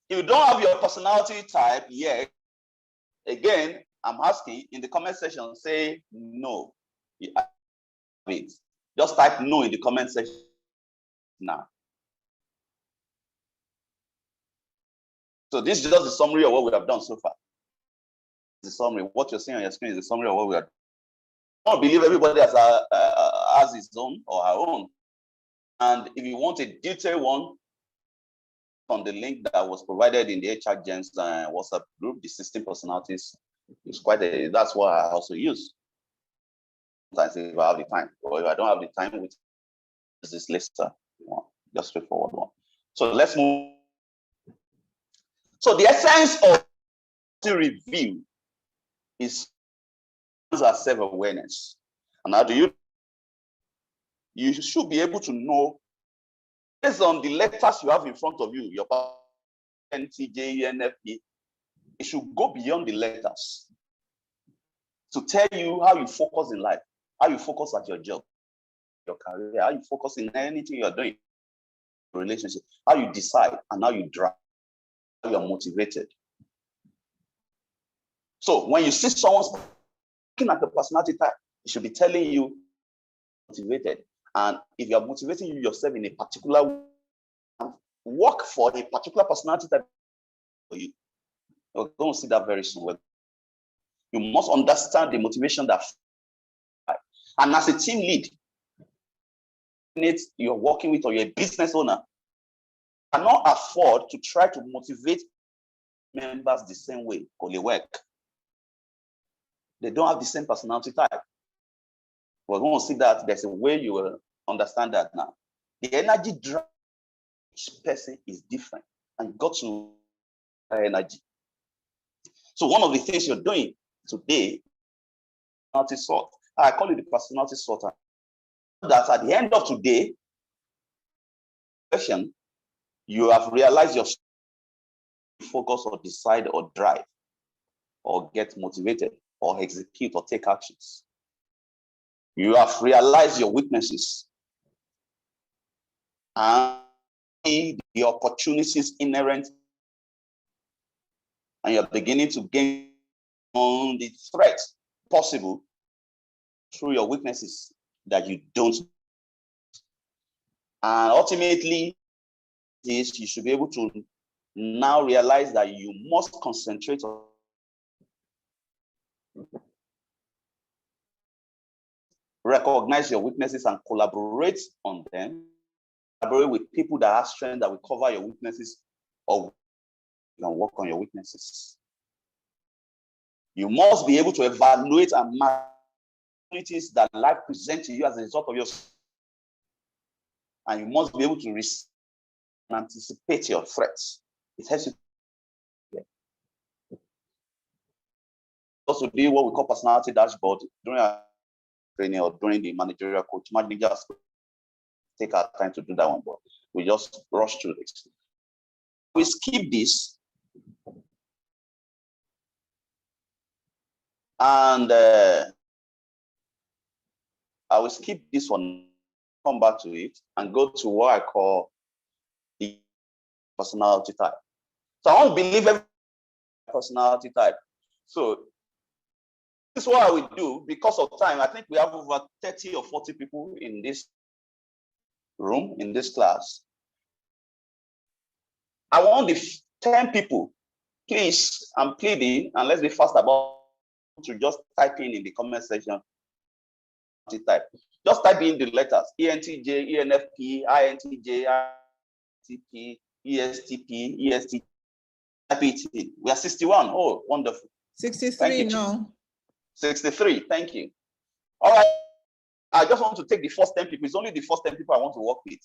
Speaker 2: If you don't have your personality type yet, again, I'm asking in the comment section, say no. Just type no in the comment section now. So this is just the summary of what we have done so far. The summary, what you're seeing on your screen is the summary of what we have done. I don't believe everybody has his own or her own. And if you want a detailed one, on the link that was provided in the HR Gems WhatsApp group, the 16 personalities is that's what I also use. Sometimes if I have the time, or if I don't have the time, with this later, just straightforward one. So let's move. So the essence of the review is self-awareness. And how do you should be able to know based on the letters you have in front of you, your NTJ, ENFP, it should go beyond the letters to tell you how you focus in life, how you focus at your job, your career, how you focus in anything you're doing, relationship, how you decide and how you drive, how you're motivated. So when you see someone looking at the personality type, it should be telling you motivated. And if you're motivating yourself in a particular way, work for a particular personality type for you. You're going to see that very soon. You must understand the motivation that. And as a team lead, you're working with or you're a business owner, cannot afford to try to motivate members the same way or they work. They don't have the same personality type. We're going to see that there's a way you will understand that now. The energy drive each person is different, and you got to energy. So one of the things you're doing today, personality sort. I call it the personality sorter. That at the end of today, you have realized your focus or decide or drive or get motivated or execute or take actions. You have realized your weaknesses and the opportunities inherent, and you're beginning to gain on the threats possible through your weaknesses that you don't. And ultimately, you should be able to now realize that you must concentrate on recognize your weaknesses and collaborate on them. Collaborate with people that have strength that will cover your weaknesses, or you can work on your weaknesses. You must be able to evaluate and match opportunities that life presents to you as a result of your, and you must be able to anticipate your threats. It helps you. Also do what we call personality dashboard during our training or during the managerial coach. Managers take our time to do that one, but we just rush through this. We skip this, and I will skip this one, come back to it, and go to what I call the personality type. So I don't believe every personality type. So this is what I will do because of time. I think we have over 30 or 40 people in this room, in this class. I want the 10 people, please, I'm pleading, and let's be fast about to just type in the comment section. Type. Just type in the letters ENTJ, ENFP, INTJ, INTP, ESTP, EST. Type it in. We are 61. Oh, wonderful.
Speaker 1: 63 now.
Speaker 2: 63. Thank you. All right. I just want to take the first 10 people. It's only the first 10 people I want to work with.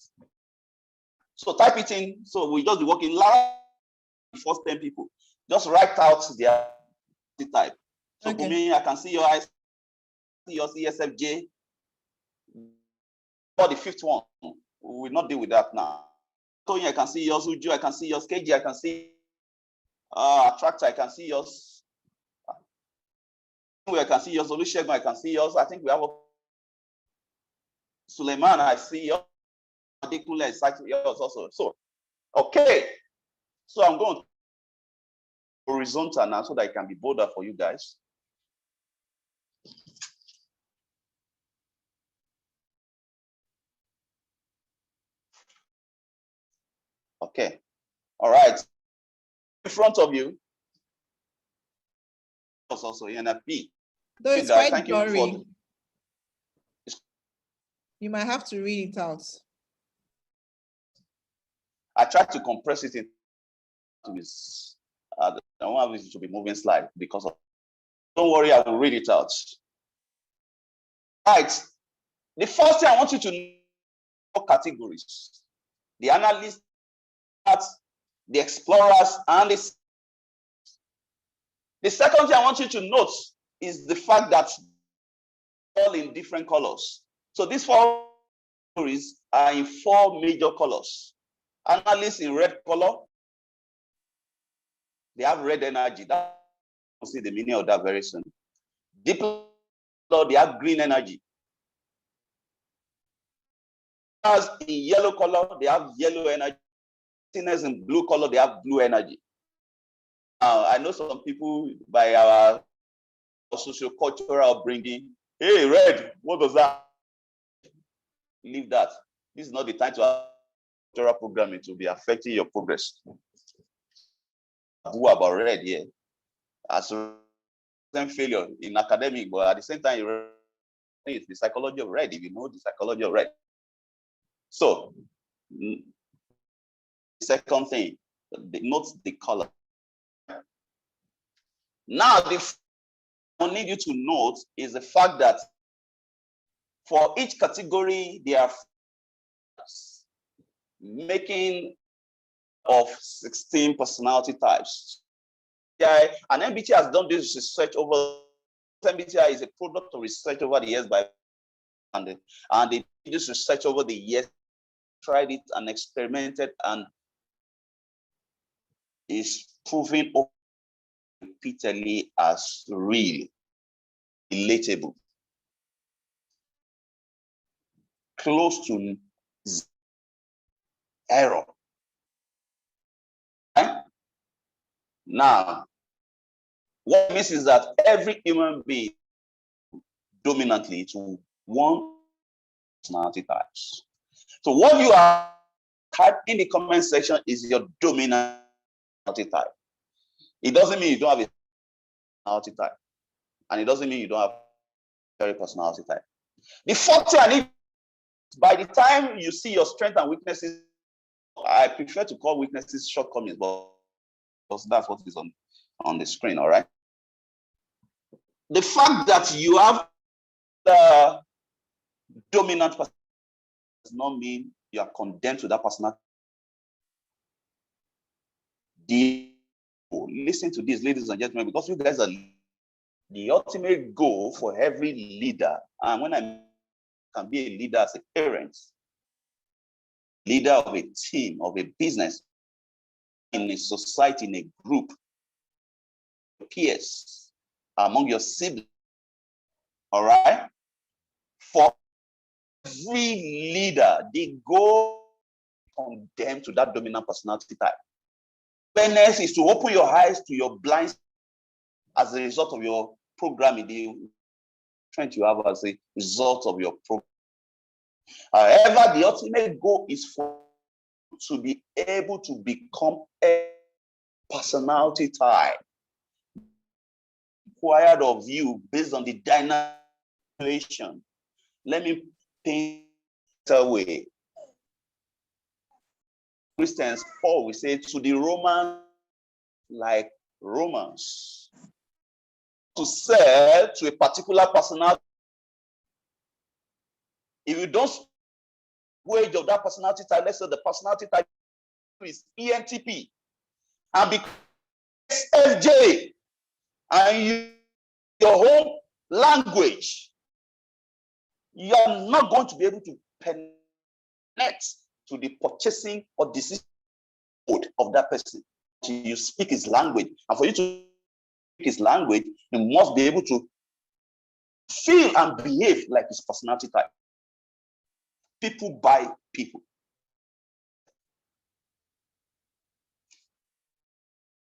Speaker 2: So type it in. So we just be working loud. The first 10 people. Just write out their type. So for me, I can see your eyes, see your ESFJ. Or the fifth one. We will not deal with that now. Tony, I can see yours. Uju, I can see yours. KG, I can see. Attractor, I can see yours. I can see yours. Olusegun, I can see yours. I think we have a Suleiman, I see yours. Adekunle is actually yours also. So, okay. So I'm going to horizontal now so that it can be bolder for you guys. Okay. All right. In front of you. Also ENFP.
Speaker 1: Though it's quite blurry. You might have to read it out.
Speaker 2: I tried to compress it into this. I don't want it to be moving slide because of. Don't worry, I will read it out. Right. The first thing I want you to know categories: the analysts, the explorers, and the second thing I want you to note is the fact that all in different colors. So these 4 categories are in 4 major colors. Analysts in red color, they have red energy. We'll see the meaning of that very soon. Deep color, they have green energy. As in yellow color, they have yellow energy. Sinners in blue color, they have blue energy. Now, I know some people by our socio-cultural upbringing, hey, red, what does that? Leave that. This is not the time to have cultural programming to be affecting your progress. Who about red here? As a failure in academic, but at the same time, it's the psychology of red, if you know the psychology of red. So, the second thing, note the color. Now, the I need you to note is the fact that for each category, there are making of 16 personality types. And MBTI has done this research over. MBTI is a product of research over the years and they did this research over the years, tried it and experimented, and is proven repeatedly as real, relatable, close to error. Right? Now, what it means is that every human being dominantly to one personality types. So what you are type in the comment section is your dominant personality type. It doesn't mean you don't have a personality type, and it doesn't mean you don't have a personality type. The fourth thing I need, by the time you see your strengths and weaknesses, I prefer to call weaknesses shortcomings, but that's what is on the screen, all right? The fact that you have the dominant personality does not mean you are condemned to that personality. Listen to this, ladies and gentlemen, because you guys are the ultimate goal for every leader. And when I can be a leader as a parent, leader of a team, of a business, in a society, in a group, peers, among your siblings, all right? For every leader, they go from them to that dominant personality type. Fairness is to open your eyes to your blind as a result of your programming, the strength you have as a result of your program. However, the ultimate goal is for you to be able to become a personality type required of you based on the dynamic. Let me paint a way. Christians, Paul, we say to the Romans, like Romans, to sell to a particular personality If you don't wage of that personality type, let's say the personality type is ENTP, and because FJ and your home language, you are not going to be able to connect to the purchasing or decision code of that person. You speak his language, and for you to speak his language, you must be able to feel and behave like his personality type. People buy people.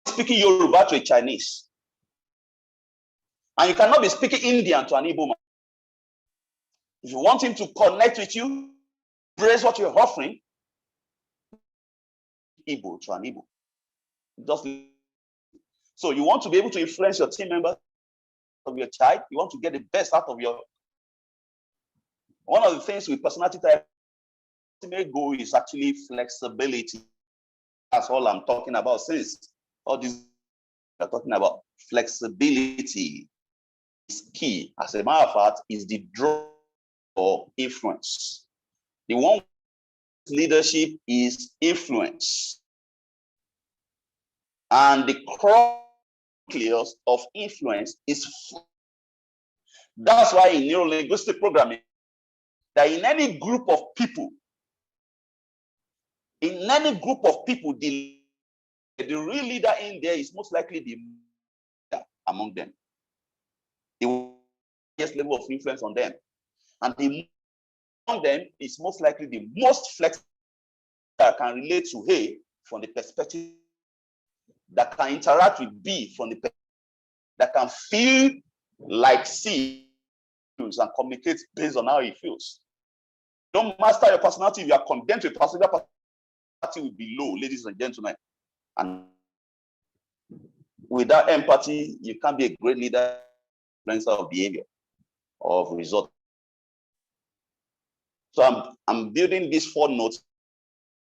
Speaker 2: Speaking Yoruba to a Chinese, and you cannot be speaking Indian to an Igbo man. If you want him to connect with you, embrace what you're offering, Igbo to an Igbo. Just so you want to be able to influence your team members of your child. You want to get the best out of your. One of the things with personality type, ultimate goal is actually flexibility. That's all I'm talking about. Since all these are talking about flexibility is key. As a matter of fact, is the draw or influence. The one leadership is influence, and the nucleus of influence is. That's why in neuro-linguistic programming, that in any group of people, the real leader in there is most likely the leader among them. The highest level of influence on them, and the among them is most likely the most flexible that can relate to A from the perspective, that can interact with B from the perspective, that can feel like C and communicate based on how he feels. Don't master your personality, you are condemned to a particular personality will be low, ladies and gentlemen. And without empathy, you can't be a great leader, influencer of behavior, of result. So I'm building these 4 notes.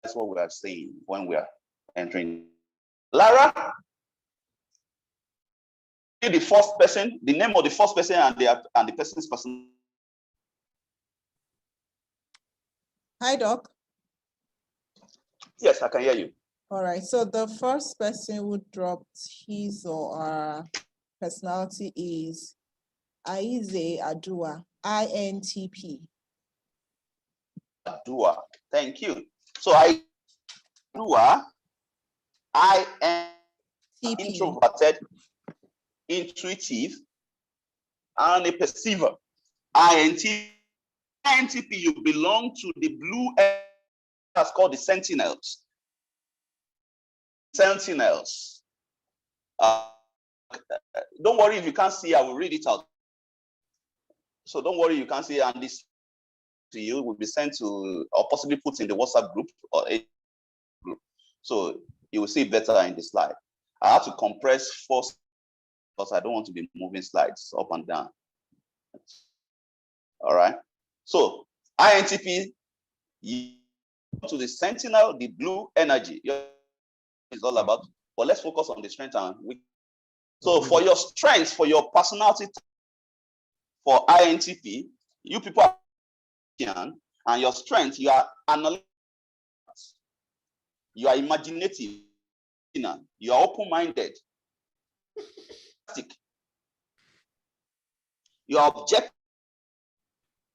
Speaker 2: That's what we are saying when we are entering. Lara, the first person, the name of the first person and the person's person.
Speaker 1: Hi, Doc.
Speaker 2: Yes, I can hear you.
Speaker 1: All right. So the first person who dropped his or her personality is Aize Adua, INTP.
Speaker 2: Adua, thank you. So Adua, introverted, intuitive, and a perceiver. INTP, you belong to the blue area that's called the Sentinels. Sentinels. Don't worry if you can't see, I will read it out. So don't worry, you can't see, and this to you will be sent to, or possibly put in the WhatsApp group or a group. So you will see it better in the slide. I have to compress first because I don't want to be moving slides up and down. All right. So INTP, you to the Sentinel, the blue energy. It's all about, but let's focus on the strength and weakness. So for your strengths, for your personality, for INTP, you people are, and your strength, you are analytical, you are imaginative, you are open-minded, you are objective,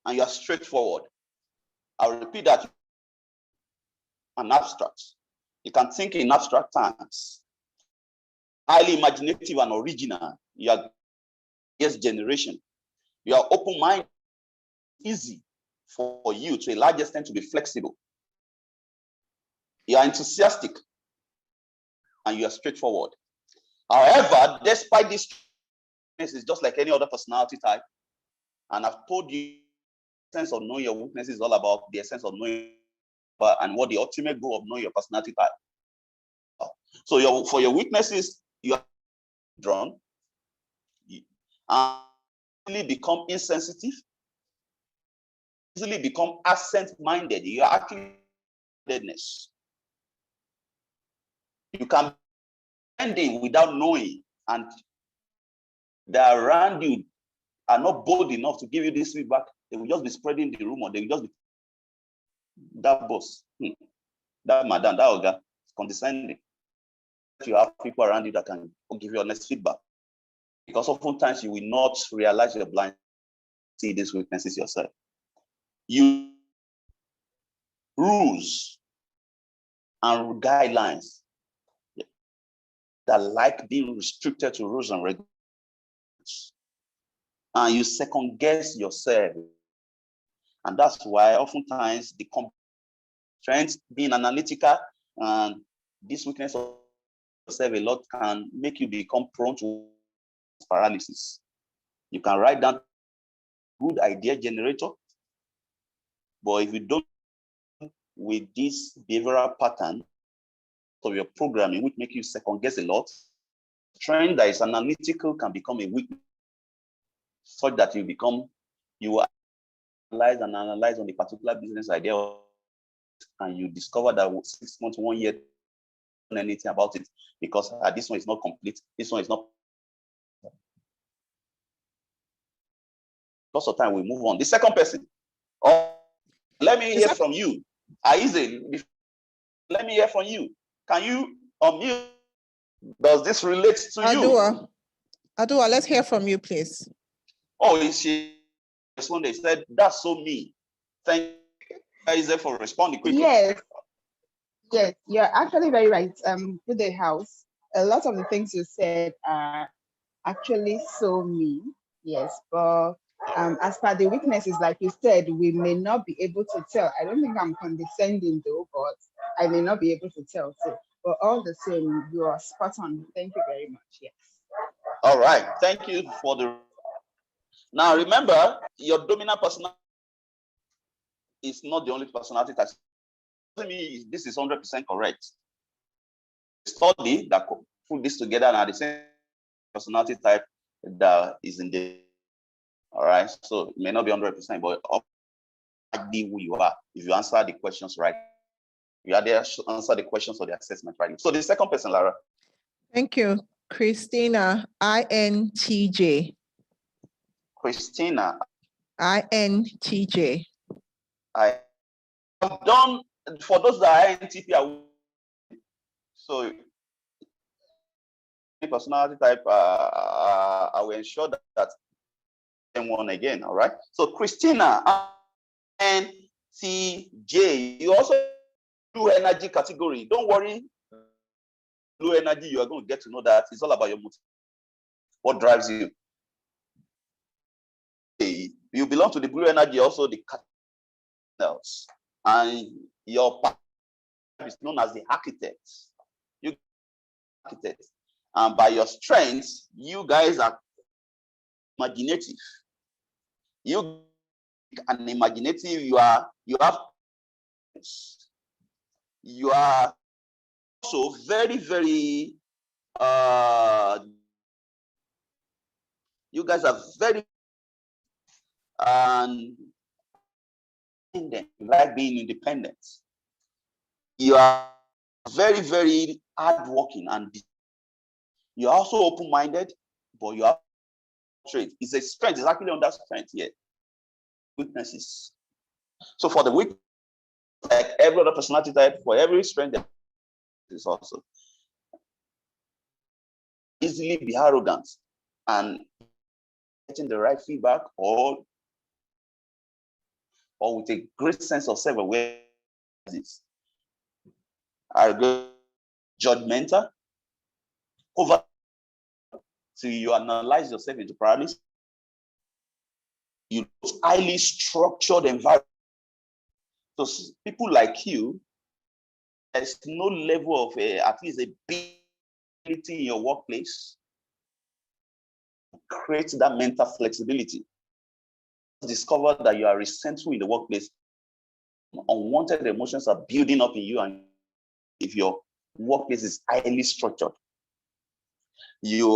Speaker 2: and you are straightforward. I'll repeat that. And abstract. You can think in abstract terms. Highly imaginative and original. You are yes generation. You are open-minded, easy for you to a large extent to be flexible. You are enthusiastic and you are straightforward. However, despite this, it's just like any other personality type. And I've told you, the sense of knowing your weakness is all about the essence of knowing and what the ultimate goal of knowing your personality type. So for your weaknesses, you are drawn, and easily become insensitive, easily become absent-minded. You are actually deadness. You can be ending without knowing, and they around you are not bold enough to give you this feedback. They will just be spreading the rumor. They will just be that boss, that madam, that oga is condescending. You have people around you that can give you honest feedback. Because oftentimes you will not realize your blind, see these weaknesses yourself. You rules and guidelines that like being restricted to rules and regulations. And you second guess yourself. And that's why oftentimes the strength, being analytical, and this weakness of yourself a lot can make you become prone to paralysis. You can write down good idea generator, but if you don't with this behavioral pattern of your programming, which make you second guess a lot, trend that is analytical can become a weakness, such that you analyze on a particular business idea, and you discover that 6 months, 1 year, don't know anything about it because this one is not complete, this one is not. Lots of time we move on. The second person. Let me hear from you. Aize, let me hear from you. Can you unmute? Does this relate to you?
Speaker 1: Adua, let's hear from you, please.
Speaker 2: Oh, she responded. Said, that's so me. Thank you, Aize, for responding quickly.
Speaker 3: Yes, you're actually very right. With the house, a lot of the things you said are actually so me. Yes, but as per the weaknesses, like you said, we may not be able to tell. I don't think I'm condescending though, but I may not be able to tell too. But all the same, you are spot on. Thank you very much. Yes.
Speaker 2: All right. Thank you for the. Now remember, your dominant personality is not the only personality type. Doesn't mean this is 100% correct. Study that put this together and the same personality type that is in the. All right. So it may not be 100%, but be who you are if you answer the questions right. You are there to answer the questions of the assessment right. So the second person, Lara.
Speaker 1: Thank you. Christina, INTJ.
Speaker 2: Christina.
Speaker 1: INTJ.
Speaker 2: I have done, for those that are INTP, so personality type, I will ensure that same one again, all right? So Christina, INTJ, you also blue energy category. Don't worry, blue energy, you are going to get to know that it's all about your motive. What drives you? You belong to the blue energy, also the cardinals, and your part is known as the architect. You architect, and by your strengths, you guys are imaginative. You and imaginative. You are also very, very. You guys are very like being independent. You are very, very hardworking, and you're also open-minded, but you are straight. It's a strength, it's actually on that strength here. Weaknesses. So for the weak, like every other personality type, for every strength, there is also easily be arrogant and getting the right feedback or with a great sense of self-awareness. Are good judgmental, over so you analyze yourself into paralysis. You highly structured environment. So people like you, there's no level of at least a big in your workplace. Create that mental flexibility. Discover that you are resentful in the workplace. Unwanted emotions are building up in you, and if your workplace is highly structured, you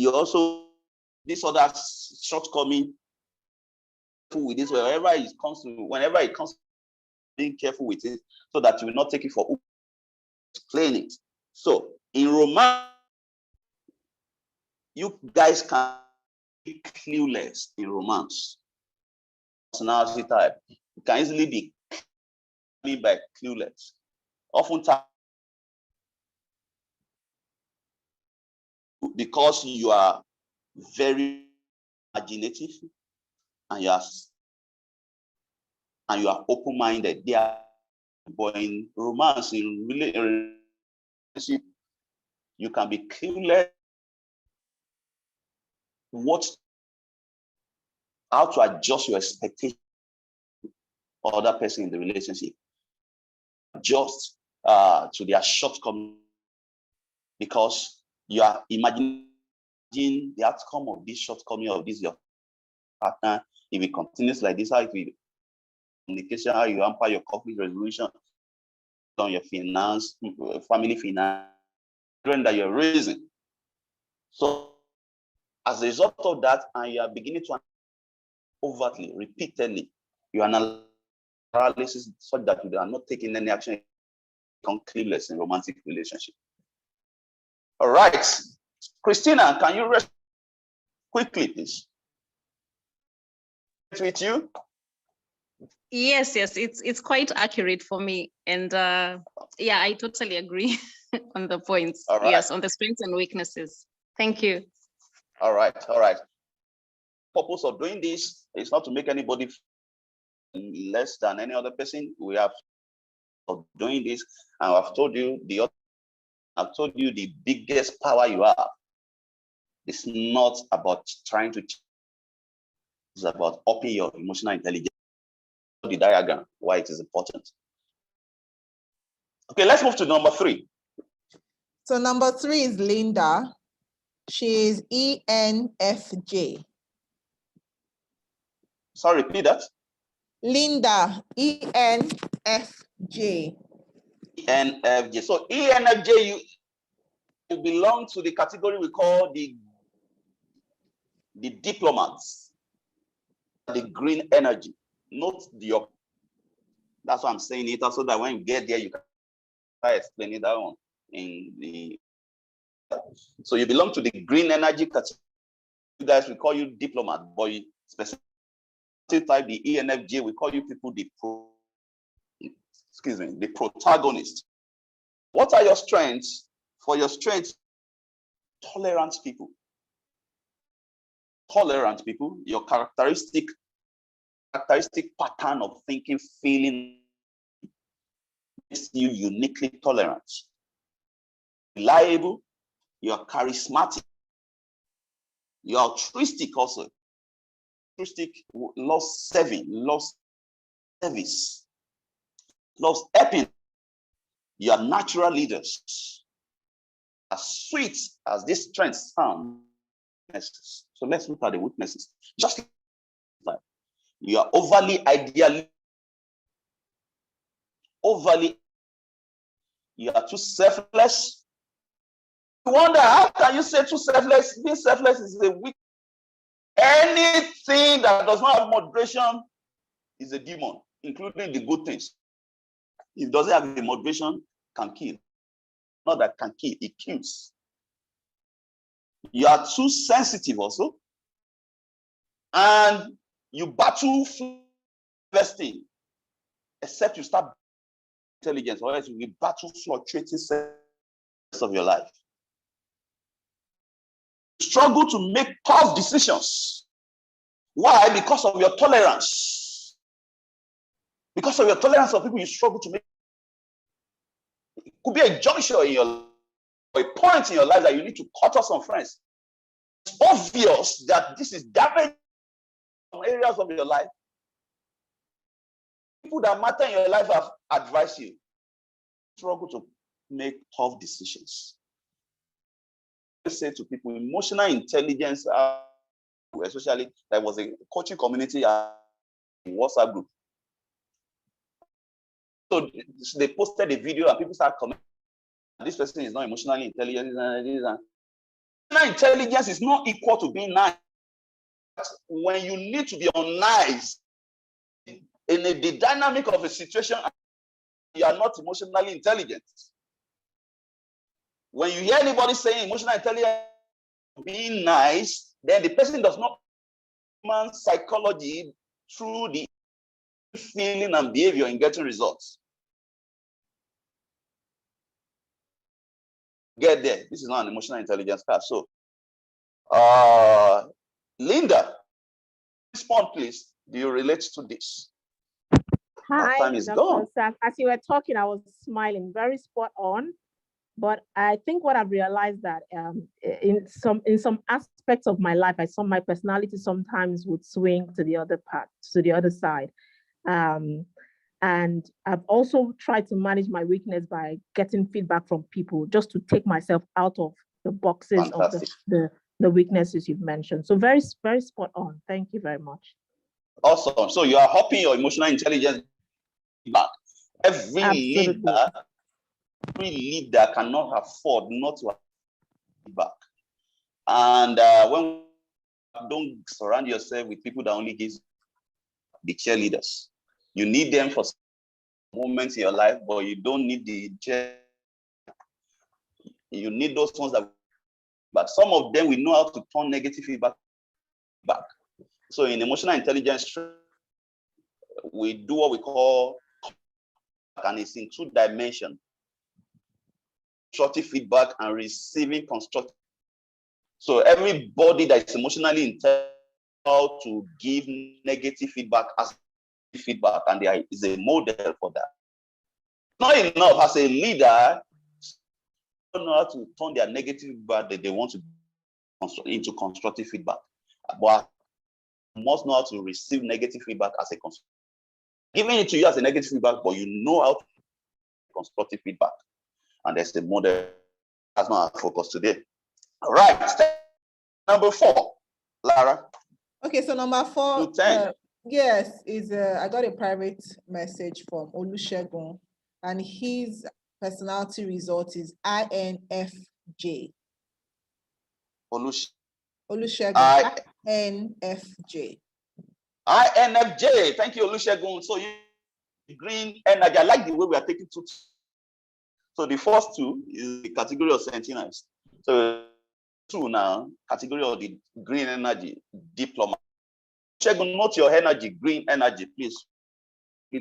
Speaker 2: also this other shortcoming with this whenever it comes to being careful with it so that you will not take it for explain it. So in romance, you guys can clueless in romance. Personality type. You can easily be by clueless. Oftentimes, because you are very imaginative and you are open-minded, they are, but in romance, in relationship, you can be clueless how to adjust your expectation of other person in the relationship, adjust to their shortcomings, because you are imagining the outcome of this shortcoming of this your partner. If it continues like this, how it will communication, how you hamper your conflict resolution on your finance, family finance, that you're raising. So as a result of that, and you are beginning to overtly, repeatedly, you are analysis such that you are not taking any action, become clueless in romantic relationship. All right, Christina, can you rest quickly, please? With you?
Speaker 4: Yes, it's quite accurate for me, and yeah, I totally agree on the points. All right. Yes, on the strengths and weaknesses. Thank you.
Speaker 2: All right. Purpose of doing this is not to make anybody less than any other person. We have of doing this, and I've told you the biggest power you have. It's not about trying to. It's about upping your emotional intelligence. The diagram, why it is important. Okay, let's move to number 3.
Speaker 1: So number 3 is Linda. She is ENFJ.
Speaker 2: Sorry, repeat that.
Speaker 1: Linda, ENFJ.
Speaker 2: ENFJ. So ENFJ, you belong to the category we call the diplomats, the green energy. Not the opposite. That's why I'm saying it, so that when you get there, you can explain it down in the. So you belong to the green energy category. You guys, we call you diplomat, but specific type, the ENFJ, we call you people the protagonist. What are your strengths? For your strengths, tolerant people. Tolerant people, your characteristic pattern of thinking, feeling makes you uniquely tolerant. Reliable, you are charismatic, you are altruistic also. Altruistic, loves serving, loves service, loves helping. You are natural leaders. As sweet as these strengths sound, so let's look at the weaknesses. Just like you are overly ideal, you are too selfless. You wonder, how can you say too selfless? Being selfless is a weak. Anything that does not have moderation is a demon, including the good things. If it doesn't have the moderation, can kill. Not that can kill, it kills. You are too sensitive also. And you battle investing, except you start intelligence, or else you will battle fluctuating of your life. You struggle to make tough decisions. Why? Because of your tolerance. Because of your tolerance of people, you struggle to make. It could be a juncture in your life, or a point in your life that you need to cut off some friends. It's obvious that this is damaging some areas of your life. People that matter in your life have advised you. Struggle to make tough decisions. I say to people, emotional intelligence, especially there was a coaching community WhatsApp group. So they posted a video and people started commenting, this person is not emotionally intelligent. Emotional intelligence is not equal to being nice. When you need to be unnice in the dynamic of a situation, you are not emotionally intelligent. When you hear anybody saying emotional intelligence, being nice, then the person does not understand psychology through the feeling and behavior in getting results. Get there. This is not an emotional intelligence class. So, Linda, respond, please. Do you relate to this?
Speaker 5: Hi,
Speaker 2: time is
Speaker 5: Dr.
Speaker 2: gone.
Speaker 5: Osaf. As you were talking, I was smiling, very spot on. But I think what I've realized that in some aspects of my life, my personality sometimes would swing to the other part, to the other side. And I've also tried to manage my weakness by getting feedback from people, just to take myself out of the boxes
Speaker 2: Fantastic.
Speaker 5: of the weaknesses you've mentioned. So very, very spot on. Thank you very much.
Speaker 2: Awesome. So you are hoping your emotional intelligence back. Every leader cannot afford not to have feedback. And when you don't surround yourself with people that only give the cheerleaders. You need them for moments in your life, but you don't need the cheer. You need those ones that, but some of them, we know how to turn negative feedback back. So in emotional intelligence, we do what we call, and it's in 2 dimensions: constructive feedback and receiving constructive. So everybody that is emotionally intelligent to give negative feedback as feedback, and there is a model for that. Not enough as a leader, don't know how to turn their negative feedback that they want to into constructive feedback, but must know how to receive negative feedback as a constructive. Giving it to you as a negative feedback, but you know how to constructive feedback, and there's the model. That's not our focus today. All right, step number 4, Lara.
Speaker 1: Okay, so number 4, yes, is I got a private message from Olusegun, and his personality result is INFJ. Olusegun, INFJ.
Speaker 2: INFJ. Thank you, Olusegun. So you green energy. I like the way we are taking 2. So the first 2 is the category of sentinels. So 2 now, category of the green energy, diplomat. Check note your energy, green energy, please.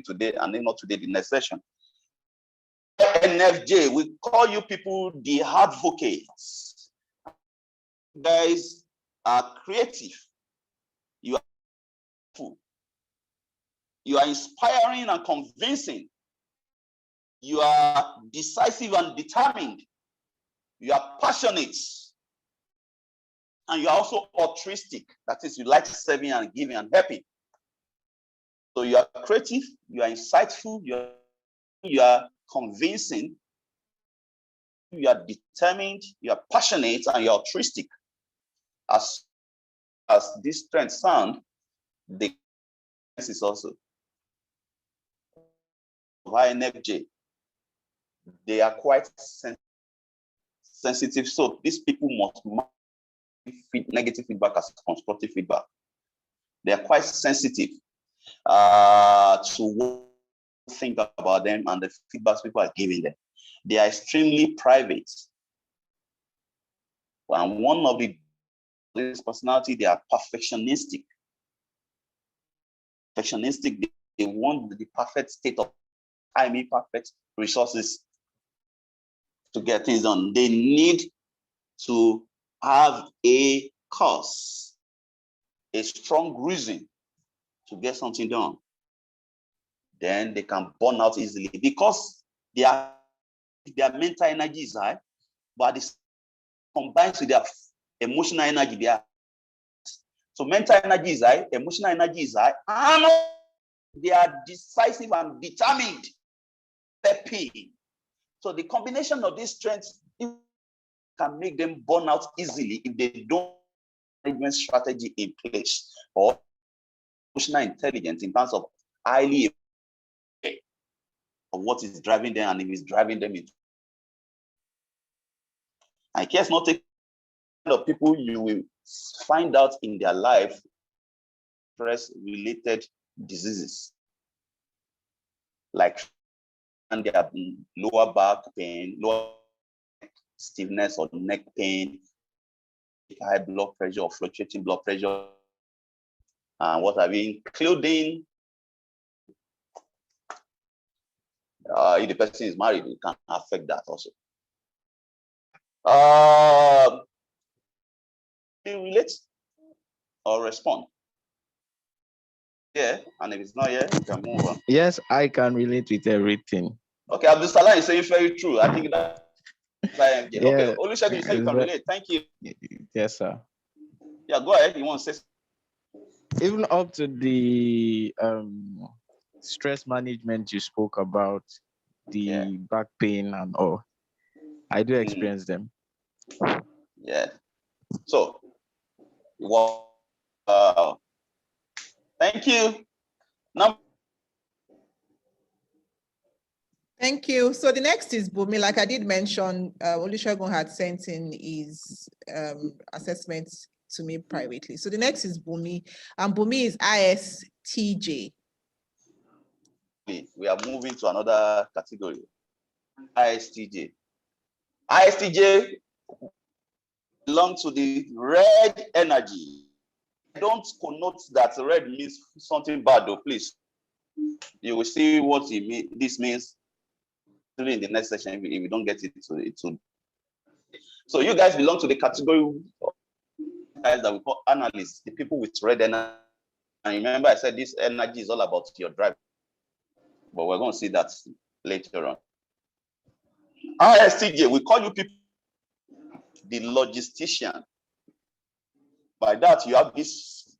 Speaker 2: Today and then not today, the next session. NFJ, we call you people the advocates. You guys are creative. You are inspiring and convincing. You are decisive and determined. You are passionate. And you are also altruistic. That is, you like serving and giving and helping. So you are creative, you are insightful, you are convincing, you are determined, you are passionate, and you are altruistic. As this trend sound, the is also INFJ. They are quite sensitive. So these people must feed negative feedback as constructive feedback. They are quite sensitive to what you think about them and the feedbacks people are giving them. They are extremely private. And one of this personality, they are perfectionistic. They want the perfect state of time, perfect resources to get things done. They need to have a cause, a strong reason to get something done. Then they can burn out easily because their mental energy is high, but it combines with their emotional energy. So mental energy is high, emotional energy is high, and they are decisive and determined. So the combination of these strengths can make them burn out easily if they don't have management strategy in place or emotional intelligence in terms of highly of what is driving them and if it's driving them into. I guess not a lot of people you will find out in their life stress-related diseases like and they have lower back pain, lower stiffness or neck pain, high blood pressure or fluctuating blood pressure, and what have you, including if the person is married, it can affect that also. Relate or respond? Yeah, and if it's not here, you can move on.
Speaker 6: Yes, I can relate with everything.
Speaker 2: Okay, Abdul Salam is saying very true. I think that. Yeah. Okay, Olusegun, you say you can relate. Thank you.
Speaker 6: Yes, sir.
Speaker 2: Yeah, go ahead. You want to say?
Speaker 6: Even up to the stress management you spoke about, the back pain and all, I do experience them.
Speaker 2: Yeah. So, thank you. Now.
Speaker 1: Thank you. So the next is Bumi. Like I did mention, Olusegun had sent in his assessments to me privately. So the next is Bumi, and Bumi is ISTJ.
Speaker 2: We are moving to another category. ISTJ. ISTJ belongs to the red energy. Don't connote that red means something bad, though, please. You will see what this means in the next session if we don't get it to. So you guys belong to the category of guys that we call analysts, the people with red energy. And remember, I said this energy is all about your drive. But we're going to see that later on. ISTJ, we call you people the logistician. By that, you have this.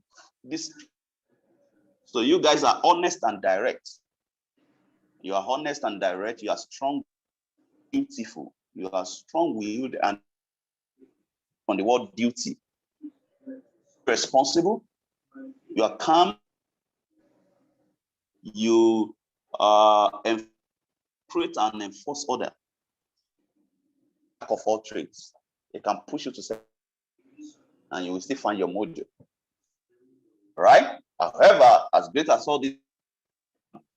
Speaker 2: So you guys are honest and direct. You are honest and direct. You are strong, beautiful. You are strong-willed and on the word duty. Responsible. You are calm. You create and enforce order. Of all traits, it can push you to say, and you will still find your mojo. Right? However, as great as all these,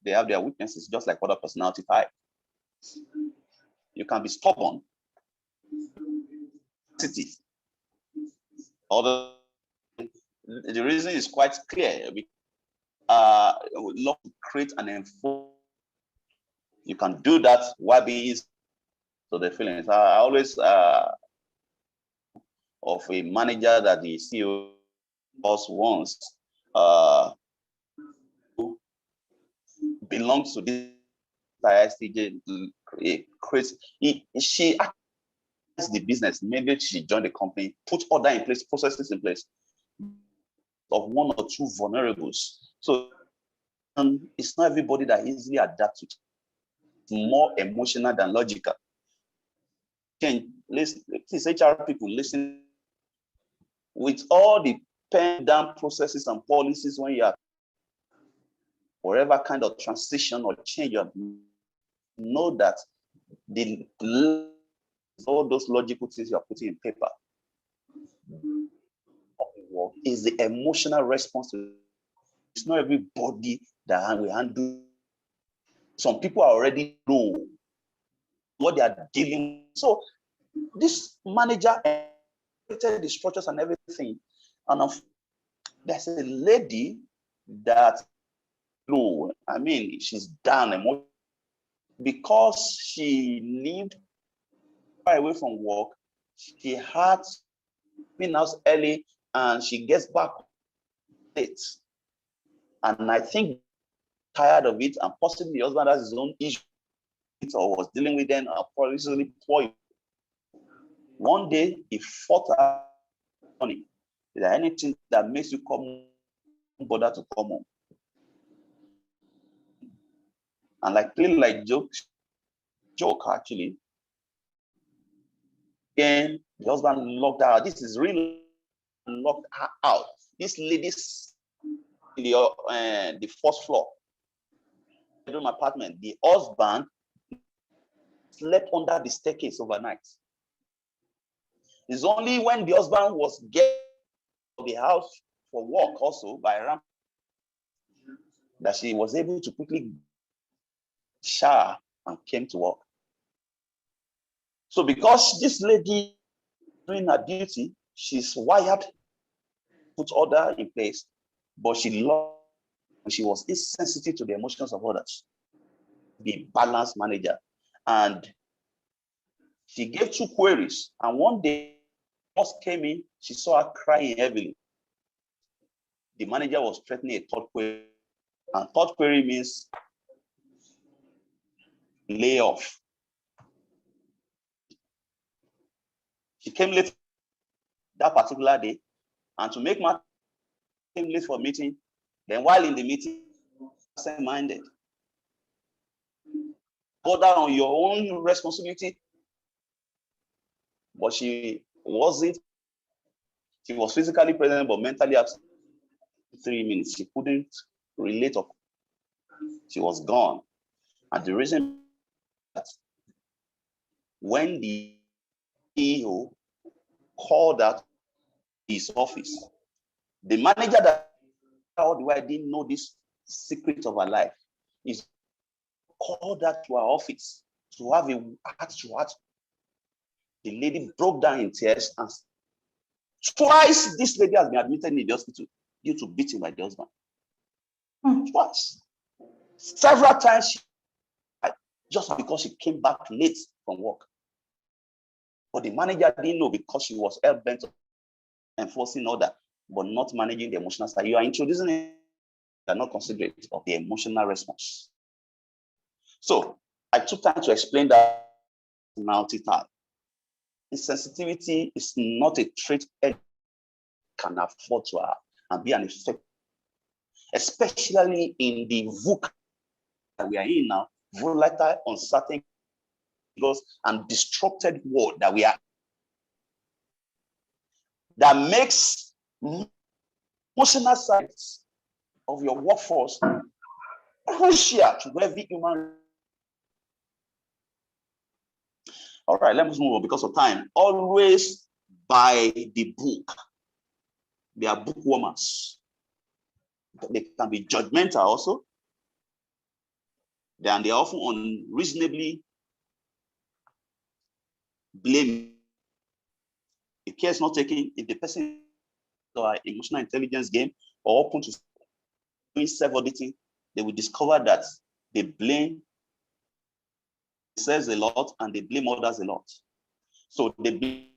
Speaker 2: they have their weaknesses, just like other personality types. You can be stubborn. The reason is quite clear. We love to create and enforce. You can do that while being so the feelings. I always of a manager that the CEO boss wants belongs to this ISTJ. She has the business. Maybe she joined the company, put order in place, processes in place of one or two vulnerables. So it's not everybody that easily adapts to it. It's more emotional than logical. Please, HR people, listen. With all the pen down processes and policies, when you are whatever kind of transition or change, you know that all those logical things you are putting in paper is the emotional response to it. It's not everybody that we handle. Some people already know what they are dealing with. So this manager created the structures and everything. And there's a lady that, I mean, she's down because she lived far away from work. She had been out early and she gets back late. And I think tired of it, and possibly the husband has his own issue or was dealing with them, probably poor. One day he fought her money. Is there anything that makes you bother to come home? And like joke actually. Again, the husband locked her out. This is really locked her out. This lady's in the first floor bedroom apartment. The husband slept under the staircase overnight. It's only when the husband was getting to the house for work also by ramp that she was able to quickly shower and came to work. So because this lady doing her duty, she's wired, put order in place, but she was insensitive to the emotions of others. Be a balanced manager. And she gave 2 queries. And one day, boss came in, she saw her crying heavily. The manager was threatening a 3rd query. And 3rd query means layoff. She came late that particular day, and to make matters, came late for meeting. Then while in the meeting, absent-minded. Go down on your own responsibility. But she wasn't. She was physically present, but mentally absent. 3 minutes. She couldn't relate. She was gone. And the reason that when the CEO called out his office, the manager that how do I didn't know this secret of her life is called that to our office to have a heart-to-heart. The lady broke down in tears, and twice this lady has been admitted in the hospital due to beating by the husband. Twice. Several times, just because she came back late from work. But the manager didn't know because she was hell-bent on enforcing order, but not managing the emotional side. You are introducing it, you are not considerate of the emotional response. So I took time to explain that multi-type. Insensitivity is not a trait that can afford to have and be an effect, especially in the VUCA that we are in now, volatile, uncertain, and disrupted world that we are. That makes emotional sides of your workforce crucial to every human. All right, let's move on because of time. Always buy the book. They are bookwormers. They can be judgmental also. They are often unreasonably blaming. If care is not taken, if the person or emotional intelligence game or open to doing self-auditing, they will discover that they blame themselves a lot and they blame others a lot. So they blame,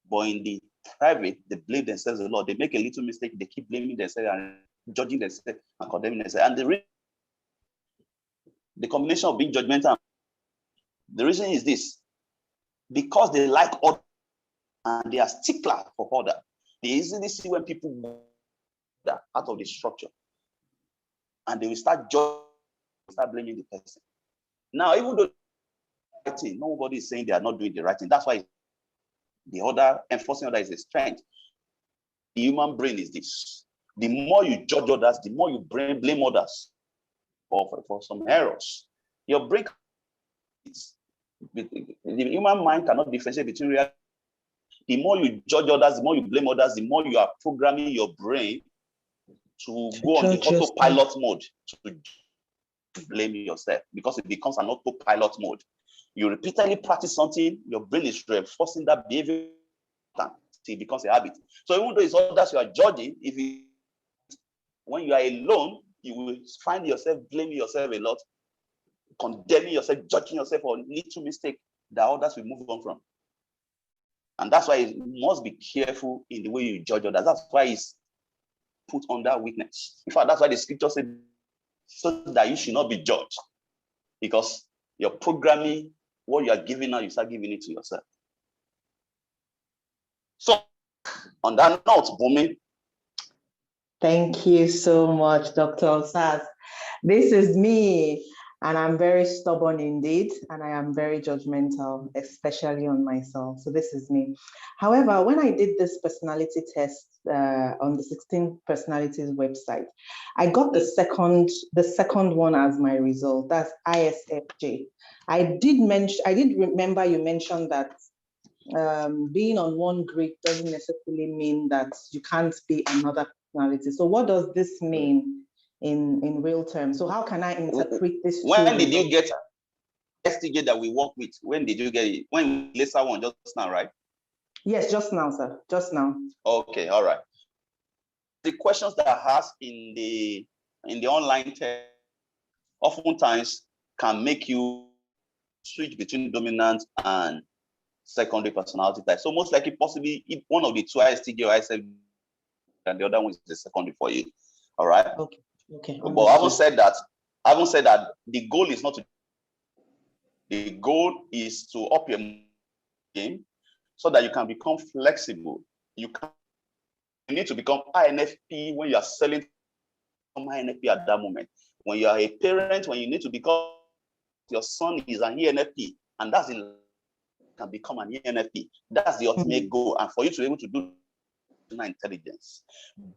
Speaker 2: but in the private, they blame themselves a lot. They make a little mistake, they keep blaming themselves and judging themselves and condemning themselves. And the combination of being judgmental, the reason is this: because they like order and they are stickler for order. They easily see when people go out of the structure, and they will start judging, start blaming the person. Now, even though nobody is saying they are not doing the right thing, that's why the order, enforcing order, is a strength. The human brain is this: the more you judge others, the more you blame others for some errors. Your brain, the human mind cannot differentiate between reality. The more you judge others, the more you blame others, the more you are programming your brain to go on the autopilot mode to blame yourself, because it becomes an autopilot mode. You repeatedly practice something, your brain is reinforcing that behavior until it becomes a habit. So even though it's others you are judging, when you are alone, you will find yourself blaming yourself a lot, condemning yourself, judging yourself for little mistake that others will move on from. And that's why you must be careful in the way you judge others. That's why it's put under weakness. In fact, that's why the scripture said, so that you should not be judged. Because you're programming what you are giving now, you start giving it to yourself. So, on that note, Bumi.
Speaker 7: Thank you so much, Dr. Osas. This is me, and I'm very stubborn indeed, and I am very judgmental, especially on myself. So this is me. However, when I did this personality test on the 16 Personalities website, I got the second one as my result. That's ISFJ. I did remember you mentioned that being on one grid doesn't necessarily mean that you can't be another personality. So what does this mean in real terms? So how can I interpret this?
Speaker 2: When did you get STJ that we work with? When did you get it? When Lisa one just now, right?
Speaker 7: Yes, just now, sir. Just now.
Speaker 2: Okay, all right. The questions that are asked in the online test oftentimes can make you switch between dominant and secondary personality type. So most likely, possibly, if one of the two ISTJ or ISFJ, and the other one is the secondary for you. All right.
Speaker 7: Okay. Okay.
Speaker 2: But I haven't said that the goal is not to. The goal is to up your game so that you can become flexible. You need to become INFP when you are selling INFP at that moment. When you are a parent, when you need to become, your son is an ENFP, and that's the can become an ENFP. That's the ultimate goal, and for you to be able to do intelligence.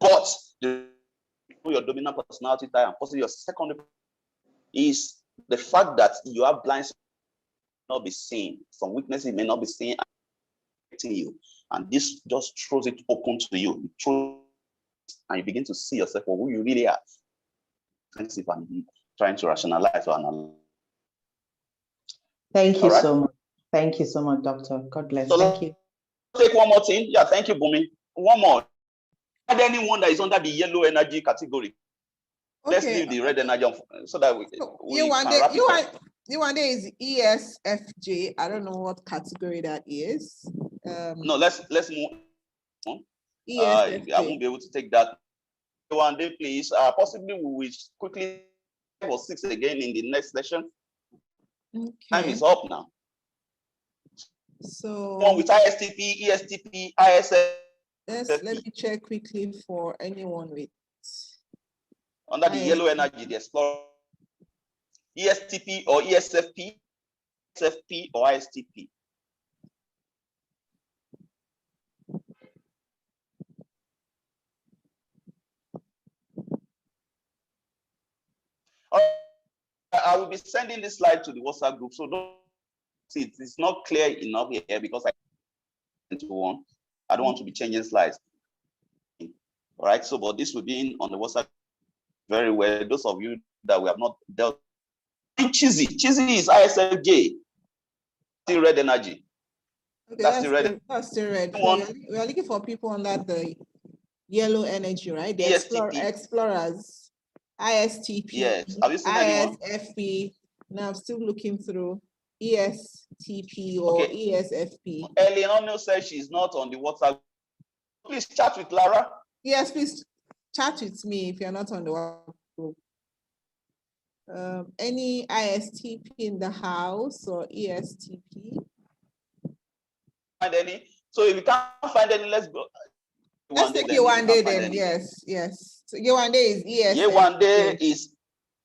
Speaker 2: But your dominant personality type and possibly your secondary is the fact that you have blind spots not be seen. Some weaknesses may not be seen affecting you, and this just throws it open to you. And you begin to see yourself for who you really are. And trying to rationalize or analyze.
Speaker 7: Thank you so much. Thank you so much, Doctor. God bless.
Speaker 2: So
Speaker 7: thank you.
Speaker 2: Take one more thing. Yeah, thank you, Bumi. One more. Add anyone that is under the yellow energy category. Okay. Let's leave the red energy so that we
Speaker 1: Yewande is ESFJ. I don't know what category that is.
Speaker 2: No, let's move on. I won't be able to take that. Yewande, please. Possibly we will quickly 5 or 6 again in the next session. Okay. Time is up now.
Speaker 1: So
Speaker 2: one with ISTP, ESTP, ISF.
Speaker 1: Yes, let me check quickly for anyone with
Speaker 2: under the yellow energy, the Explorer, ESTP or ESFP, SFP or ISTP. I will be sending this slide to the WhatsApp group, so don't see it's not clear enough here because I don't want to be changing slides. All right, so but this will be on the WhatsApp very well. Those of you that we have not dealt with. Chizzy is ISFJ. Still red energy.
Speaker 1: Okay, that's still red. So we are looking for people under the yellow energy, right? The explorers, ISTP,
Speaker 2: yes. Have you seen
Speaker 1: ISFP. Now I'm still looking through ESTP or ESFP.
Speaker 2: Eleanor says she's not on the WhatsApp. Please chat with Lara.
Speaker 1: Yes, please chat with me if you're not on the WhatsApp group. Any ISTP in the house or ESTP?
Speaker 2: Find any? So if you can't find any, let's go.
Speaker 1: Let's take Yewande then. Yes. So Yewande is ESFP.
Speaker 2: Yewande is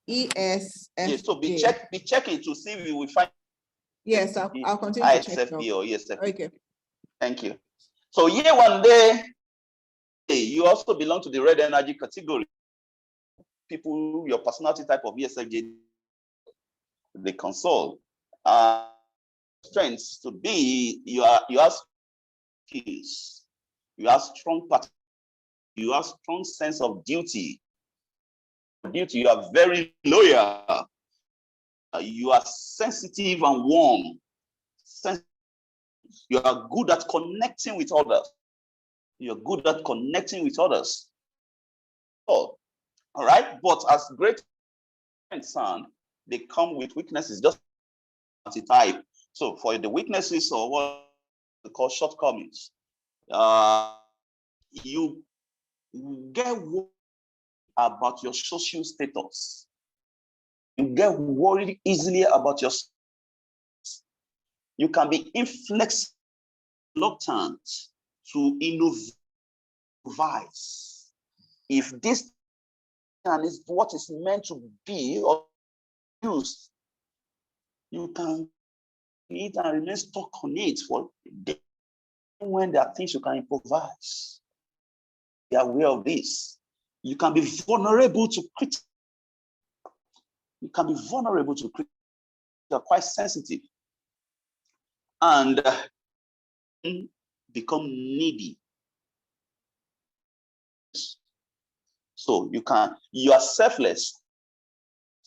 Speaker 1: ESFP.
Speaker 2: Yes, so be checking to see if we will find.
Speaker 1: Yes, I'll continue to check.
Speaker 2: ISFP or ESFP.
Speaker 1: Okay.
Speaker 2: Thank you. So Yewande, you also belong to the red energy category. People, your personality type of ESFJ, they console. Strengths to be you have skills, you have strong part, you have strong sense of duty. You are very loyal. You are sensitive and warm. You are good at connecting with others. You're good at connecting with others. Oh, all right. But as great son, they come with weaknesses, just type. So for the weaknesses or what we call shortcomings, you get worried about your social status. You get worried easily about your. You can be inflexible, reluctant to innovate. If this is what is meant to be or used, you can eat and remain stuck on it for days. When there are things you can improvise, be aware of this. You can be vulnerable to criticism. You can be vulnerable to criticism. You're quite sensitive and become needy. So you are selfless,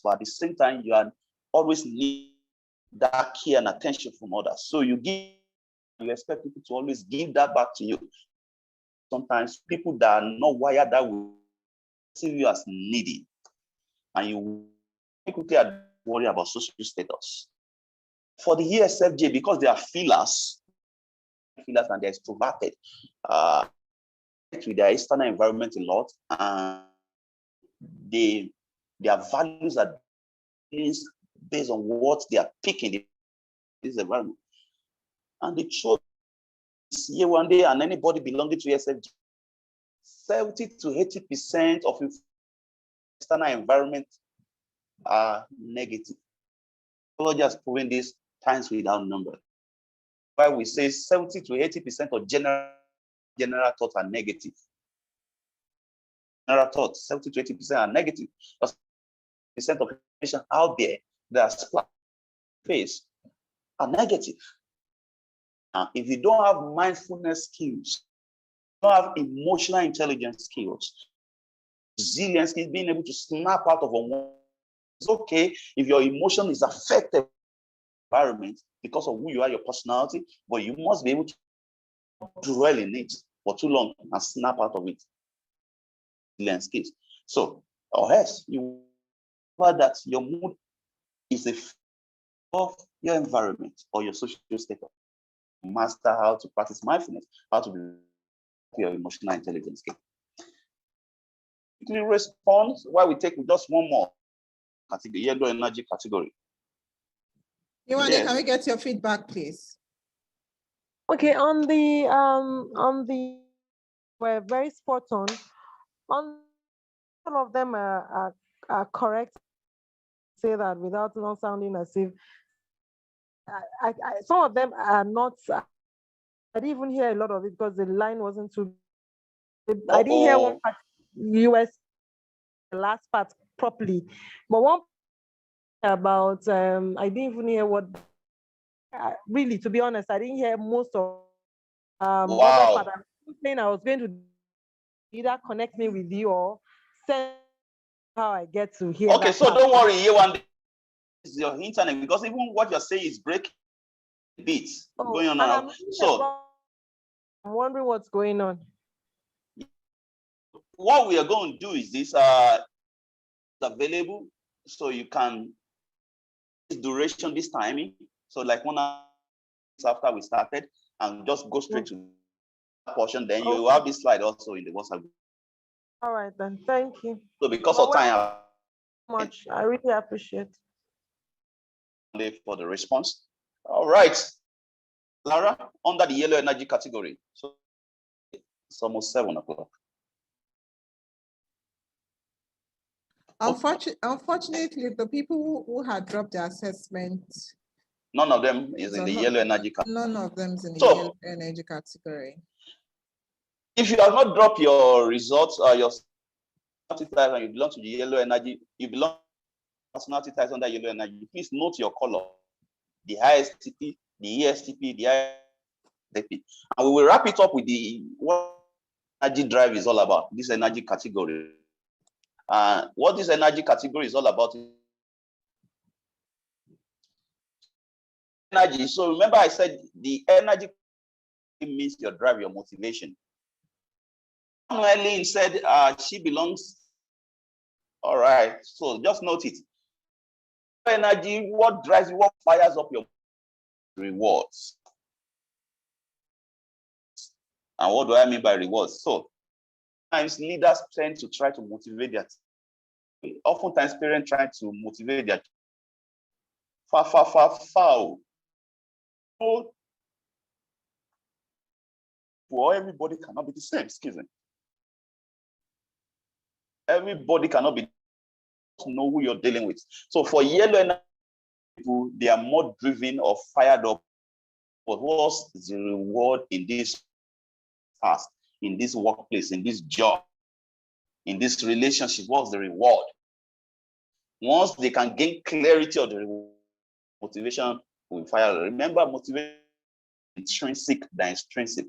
Speaker 2: but at the same time, you are always need that care and attention from others. So you give You expect people to always give that back to you. Sometimes people that are not wired that way see you as needy, and you quickly worry about social status. For the ESFJ, because they are feelers and they're extroverted, with their external environment a lot, and their values are based on what they are picking in this environment. And the truth is, here one day, and anybody belonging to ESFJ, 70 to 80% of external environment are negative. Psychology has proven this times without number. Why we say 70 to 80% of general thoughts are negative. General thoughts, 70 to 80% are negative. Percent of information out there that are face are negative. Now, if you don't have mindfulness skills, you don't have emotional intelligence skills, resilience skills, being able to snap out of a moment. It's okay if your emotion is affected by the environment because of who you are, your personality, but you must be able to dwell in it for too long and snap out of it. Resilience skills. So, or else you that your mood is a of your environment or your social status. Master how to practice mindfulness, how to be your emotional intelligence skill. Quickly respond while we take just one more category, yellow energy category.
Speaker 1: Yewande, can we get your feedback, please?
Speaker 8: Okay, on the we're very spot on. On some of them are correct. Say that without not sounding as if some of them are not. I didn't even hear a lot of it because the line wasn't too. I didn't hear one part, US, the last part properly, but one about I didn't even hear what. Really, to be honest, I didn't hear most of.
Speaker 2: Wow.
Speaker 8: Other part. I'm saying I was going to either connect me with you or send how I get to hear.
Speaker 2: Okay, so don't worry, Yewande, is your internet, because even what you're saying is breaking beats going on now. So
Speaker 8: I'm wondering what's going on.
Speaker 2: What we are going to do is this available, so you can this duration, this timing. So like 1 hour after we started, and just go straight to that portion. Then you have this slide also in the WhatsApp.
Speaker 8: All right then, thank you.
Speaker 2: So because of time,
Speaker 8: much I really appreciate
Speaker 2: for the response. All right, Lara, under the yellow energy category. So it's almost 7 o'clock.
Speaker 1: Unfortunately, the people who had dropped their assessment,
Speaker 2: none of them is in the yellow energy category.
Speaker 1: None of them is in the yellow energy category.
Speaker 2: If you have not dropped your results or your personality type and you belong to the yellow energy, you belong to personality types under yellow energy, please note your color, the ISTP, the ESTP, the ISTP. And we will wrap it up with what energy drive is all about, this energy category. What this energy category is all about is energy. So remember I said the energy means your drive, your motivation. Eileen said she belongs. All right, so just note it. Energy, what drives you, what fires up your rewards. And what do I mean by rewards? So sometimes leaders tend to try to motivate their team. Oftentimes parents try to motivate their foul. Well, everybody cannot be the same, excuse me. Everybody cannot be know who you're dealing with. So for yellow energy people, they are more driven or fired up. But what's the reward in this task, in this workplace, in this job, in this relationship? What's the reward? Once they can gain clarity of the reward, motivation will fire. Remember, motivation is intrinsic than extrinsic.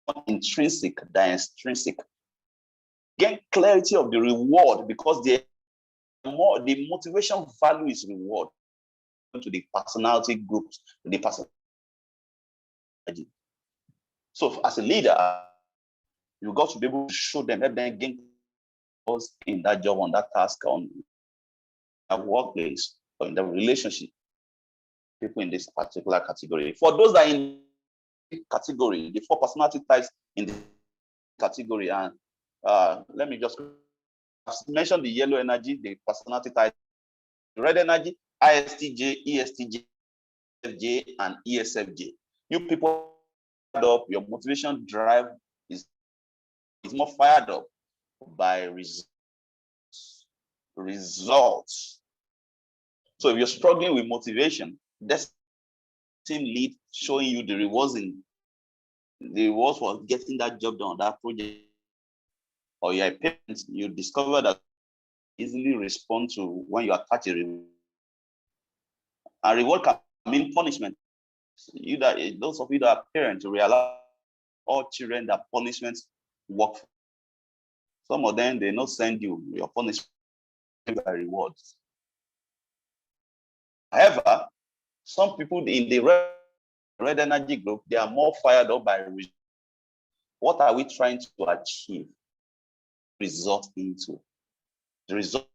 Speaker 2: Not intrinsic than extrinsic. Gain clarity of the reward, because the motivation value is reward to the personality groups, the person. So as a leader, you got to be able to show them, help them gain in that job, on that task, on a workplace, or in the relationship, people in this particular category. For those that are in category, the 4 personality types in the category, and let me just mention the yellow energy, the personality type, red energy, ISTJ, ESTJ, FJ, and ESFJ. You people up, your motivation drive is more fired up by results. So if you're struggling with motivation, that's team lead showing you the rewards for getting that job done, that project, or you're a parent, you discover that easily respond to when you attach a reward. A reward can mean punishment. Those of you that are parents realize all children that punishments work for. Some of them, they not send you your punishment by rewards. However, some people in the red energy group, they are more fired up by results. What are we trying to achieve? Result into. The result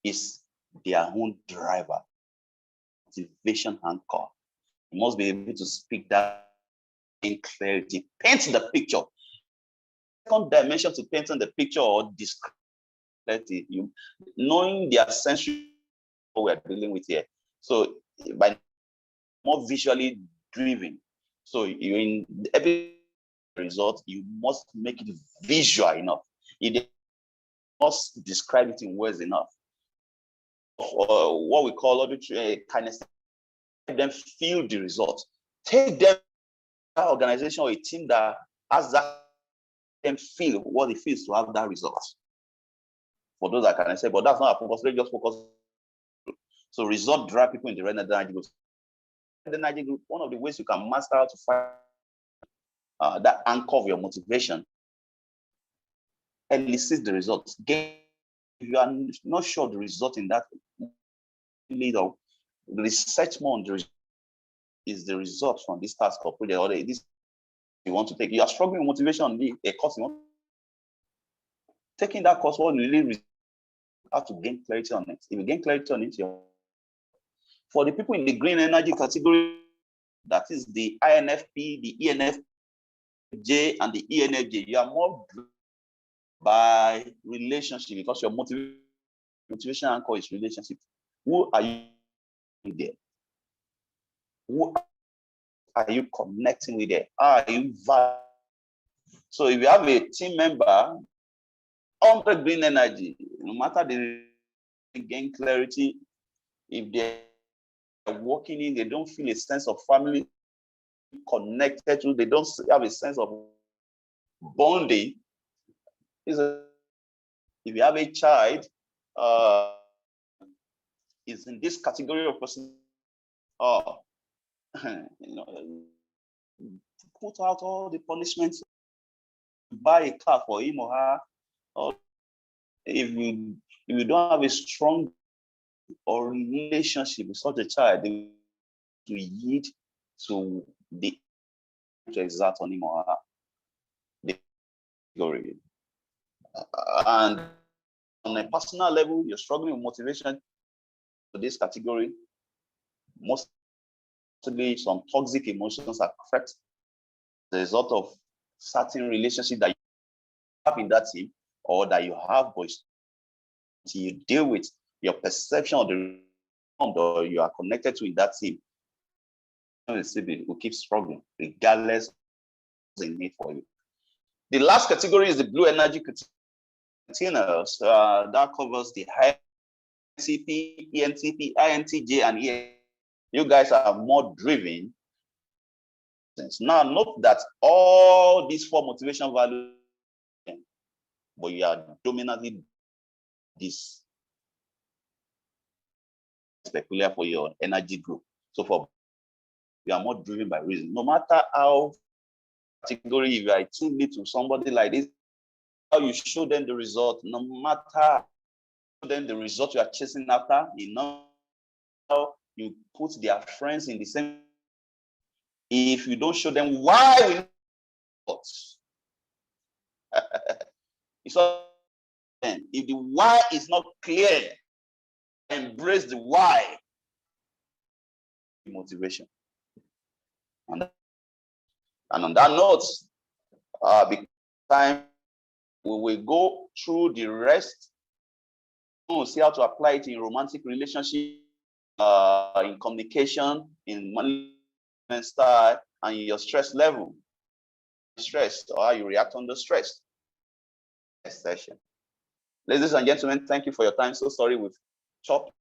Speaker 2: is their own driver, motivation anchor. You must be able to speak that in clarity, paint the picture. Second dimension to painting the picture or describe you, knowing their sensory we're dealing with here. So by more visually driven. So you in every result, you must make it visual enough. You must describe it in words enough. Or what we call auditory kinesthetic. Let them feel the result. Take them that organization or a team that has that, them feel what it feels to have that result. For those that can say, but that's not a focus. Let's just focus. So result drive people in the red energy group. The energy group, one of the ways you can master how to find that anchor of your motivation, elicit the results. If you are not sure the result in that leader, research more on the result. Is the result from this task or project or this you want to take. You are struggling with motivation on a course. You want taking that course will really have to gain clarity on it. If you gain clarity on it, for the people in the green energy category, that is the INFP, the ENFJ, and the ENFJ, you are more by relationship because your motivation anchor is relationship. Who are you there? Who are you connecting with there? Are you valid? So if you have a team member on the green energy, no matter the gain clarity, if they're working in, they don't feel a sense of family connected to, they don't have a sense of bonding. If you have a child, is in this category of person, put out all the punishments, buy a car for him or her, or if you don't have a strong or relationship with such a child, they to yield to the to exert on him or her. And on a personal level, you're struggling with motivation for this category. Mostly some toxic emotions affect the result of certain relationship that you have in that team or that you have, but you deal with your perception of the or you are connected to in that team. The sibling will keep struggling regardless of the need for you. The last category is the blue energy containers. That covers the high CP, ENTP, INTJ, and EN. You guys are more driven. Now, note that all these 4 motivation values, but you are dominantly this. It's peculiar for your energy group. So for you are more driven by reason. No matter how category, if you are too little to somebody like this, how you show them the result, no matter then the result you are chasing after, you know how you put their friends in the same. if you don't show them why we not, it's all, if the why is not clear, embrace the why. Motivation. And on that note, because time we will go through the rest. We'll see how to apply it in romantic relationship, in communication, in management style, and in your stress level. Stress, or how you react under stress. Next session. Ladies and gentlemen, thank you for your time. So sorry we've chopped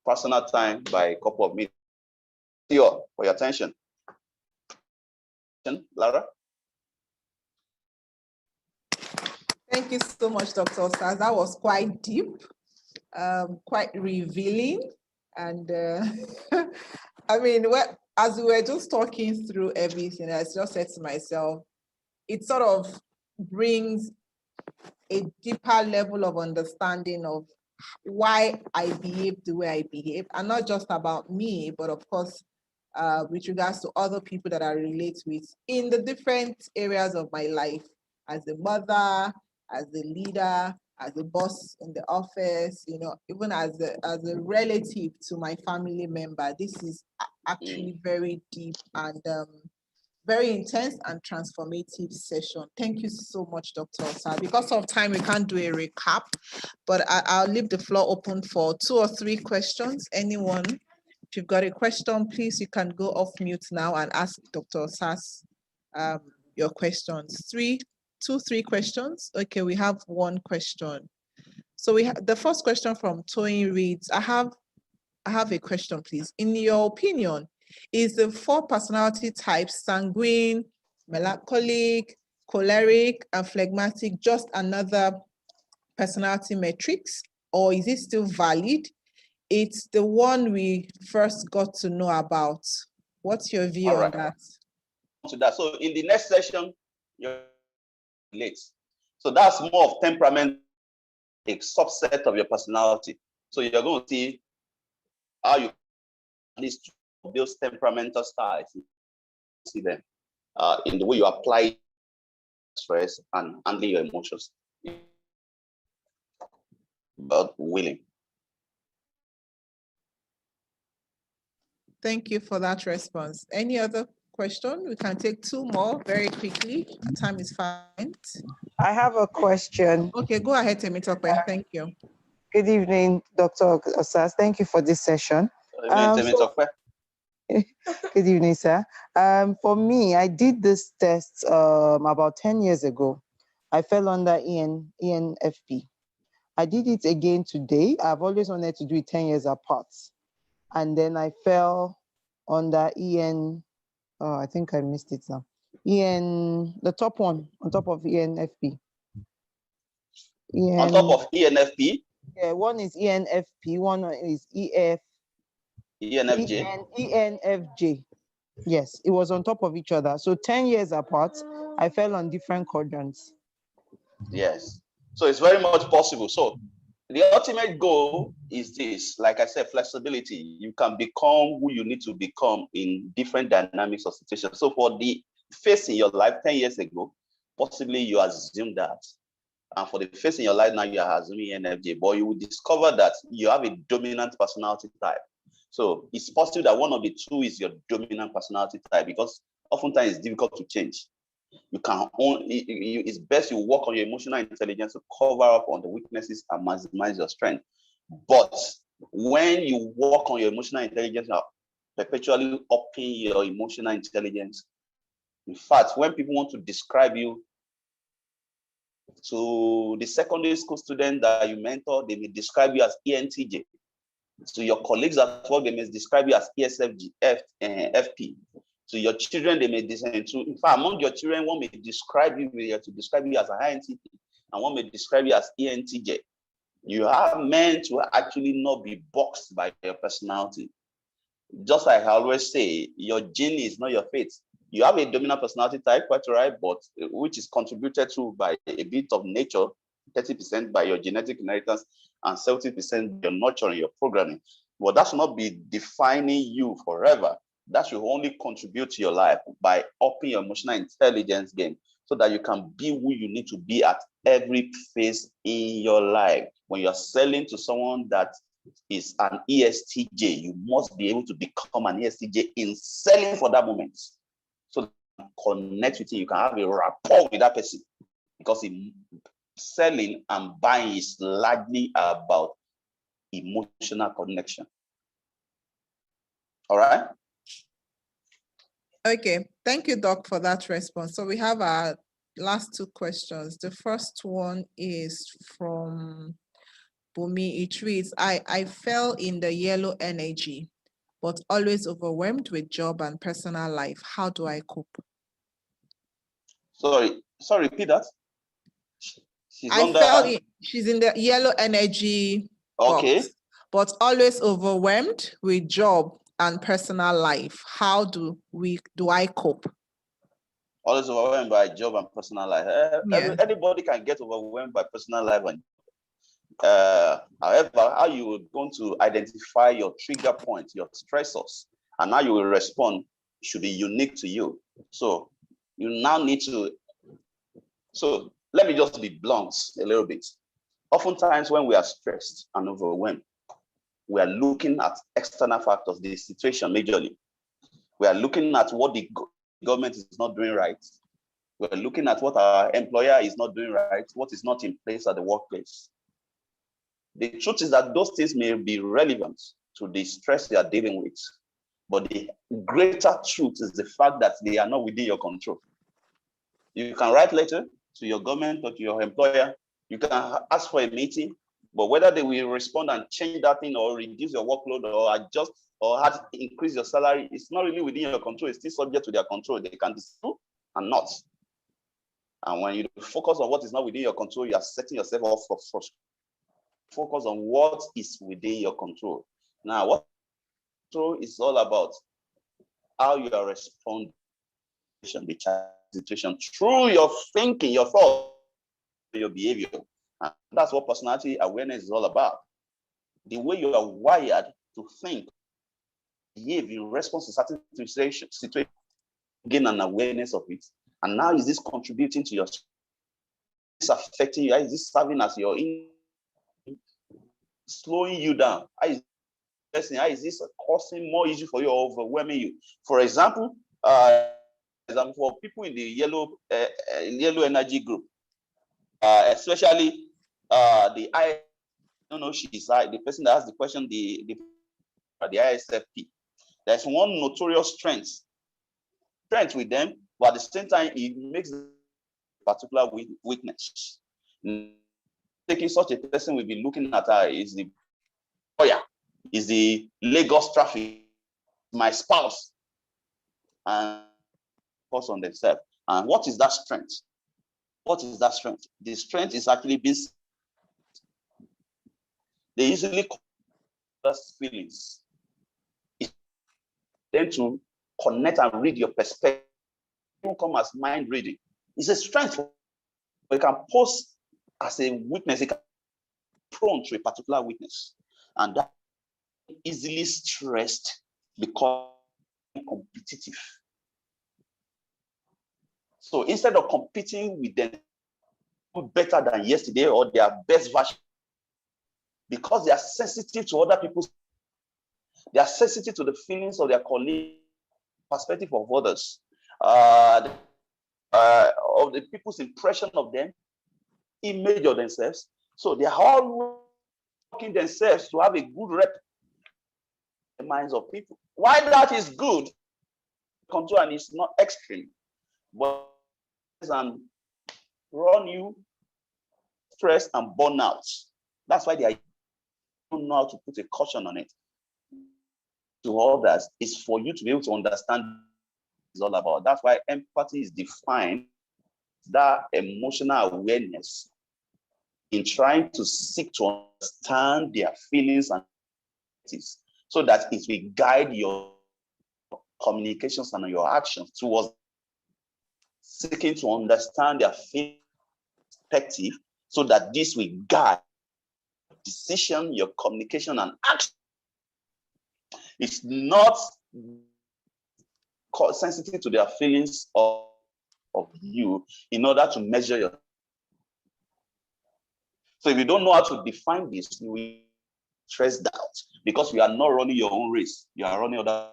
Speaker 2: personal time by a couple of minutes. Thank you all for your attention. Lara?
Speaker 1: Thank you so much, Dr. Osas. That was quite deep, quite revealing. And I mean, as we were just talking through everything, I just said to myself, it sort of brings a deeper level of understanding of why I behave the way I behave, and not just about me, but of course, with regards to other people that I relate with in the different areas of my life, as a mother, as a leader, as a boss in the office, you know, even as a relative to my family member. This is actually very deep and very intense and transformative session. Thank you so much, Dr. Osas. Because of time, we can't do a recap, but I'll leave the floor open for 2 or 3 questions. Anyone, if you've got a question, please, you can go off mute now and ask Dr. Osas your questions. 2-3 questions. Okay, we have 1 question. So we have the first question from Toyin reads, I have a question, please. In your opinion, is the 4 personality types, sanguine, melancholic, choleric, and phlegmatic, just another personality matrix, or is it still valid? It's the one we first got to know about. What's your view on that?
Speaker 2: So in the next session, you're late. So that's more of temperament, a subset of your personality. So you're going to see how you these those temperamental styles, see them in the way you apply stress and handling your emotions, but willing.
Speaker 1: Thank you for that response. Any other question? We can take 2 more very quickly. Time is fine.
Speaker 8: I have a question.
Speaker 1: Okay, go ahead, Temitope. Thank you.
Speaker 8: Good evening, Dr. Osas. Thank you for this session. Good evening, sir. For me, I did this test about 10 years ago. I fell under ENFP. I did it again today. I've always wanted to do it 10 years apart. And then I fell under I think I missed it now. The top one, on top of ENFP.
Speaker 2: On top of ENFP?
Speaker 8: Yeah, one is ENFP, one is ENFJ. Yes, it was on top of each other. So 10 years apart, I fell on different quadrants.
Speaker 2: Yes. So it's very much possible. So the ultimate goal is this, like I said, flexibility. You can become who you need to become in different dynamics of situations. So for the phase in your life 10 years ago, possibly you assume that. And for the phase in your life now, you are assuming ENFJ, but you will discover that you have a dominant personality type. So it's possible that one of the 2 is your dominant personality type, because oftentimes it's difficult to change. You can it's best you work on your emotional intelligence to cover up on the weaknesses and maximize your strength. But when you work on your emotional intelligence, you are perpetually upping your emotional intelligence. In fact, when people want to describe you to the secondary school student that you mentor, they may describe you as ENTJ. To your colleagues at work, they may describe you as ESFP. To your children, they may describe you. In fact, among your children, one may describe you as an INTP, and one may describe you as ENTJ. You are meant to actually not be boxed by your personality. Just like I always say, your gene is not your fate. You have a dominant personality type, quite right, but which is contributed to by a bit of nature, 30% by your genetic inheritance, and 70% your nurture and your programming. But that should not be defining you forever. That should only contribute to your life by upping your emotional intelligence game so that you can be who you need to be at every phase in your life. When you're selling to someone that is an ESTJ, you must be able to become an ESTJ in selling for that moment. So that you can connect with him, you can have a rapport with that person, because selling and buying is largely about emotional connection. All right.
Speaker 1: Okay, thank you, Doc, for that response. So we have our last two questions. The first one is from Bumi. It reads, I fell in the yellow energy, but always overwhelmed with job and personal life. How do I cope?
Speaker 2: Sorry, repeat that.
Speaker 1: She's in the yellow energy
Speaker 2: okay
Speaker 1: box, but always overwhelmed with job and personal life. How do I cope?
Speaker 2: Always overwhelmed by job and personal life. Anybody can get overwhelmed by personal life. And however, how you would going to identify your trigger points, your stressors, and how you will respond should be unique to you. So you now need to. So let me just be blunt a little bit. Oftentimes, when we are stressed and overwhelmed, we are looking at external factors, the situation majorly. We are looking at what the government is not doing right. We are looking at what our employer is not doing right, what is not in place at the workplace. The truth is that those things may be relevant to the stress you are dealing with, but the greater truth is the fact that they are not within your control. You can write letter to your government or to your employer. You can ask for a meeting, but whether they will respond and change that thing or reduce your workload or adjust or increase your salary, it's not really within your control. It's still subject to their control. They can do and not. And when you focus on what is not within your control, you are setting yourself up for frustration. Focus on what is within your control. Now, what control is all about how you are responding to the situation through your thinking, your thought, your behavior. And that's what personality awareness is all about. The way you are wired to think, behave in response to certain situations, gain an awareness of it. And now is this contributing to your, is this affecting you? Is this serving as your slowing you down? How is this causing more issue for you or overwhelming you? For example, for people in the yellow energy group, especially I don't know, she's the person that asked the question, the ISFP. There's one notorious strength with them, but at the same time, it makes a particular weakness. Taking such a person will be looking at her is the lawyer, is the Lagos traffic, my spouse, and focus on themselves. And what is that strength? What is that strength? The strength is actually being. They easily cause feelings. Then to connect and read your perspective, don't come as mind reading. It's a strength. You can pose as a weakness. It can be prone to a particular weakness, and that easily stressed because competitive. So instead of competing with them better than yesterday or their best version, because they are sensitive to other people's, they are sensitive to the feelings of their colleagues, perspective of others, of the people's impression of them, image of themselves. So they are all working themselves to have a good rep in the minds of people. Why that is good, control, and it's not extreme, but and run you stress and burnout. That's why they don't know how to put a caution on it. To others is for you to be able to understand what it's all about. That's why empathy is defined, that emotional awareness in trying to seek to understand their feelings and activities, so that it will guide your communications and your actions towards seeking to understand their perspective, so that this will guide decision, your communication, and action. It's not sensitive to their feelings of you in order to measure your. So if you don't know how to define this, you will stressed out because you are not running your own race. You are running other.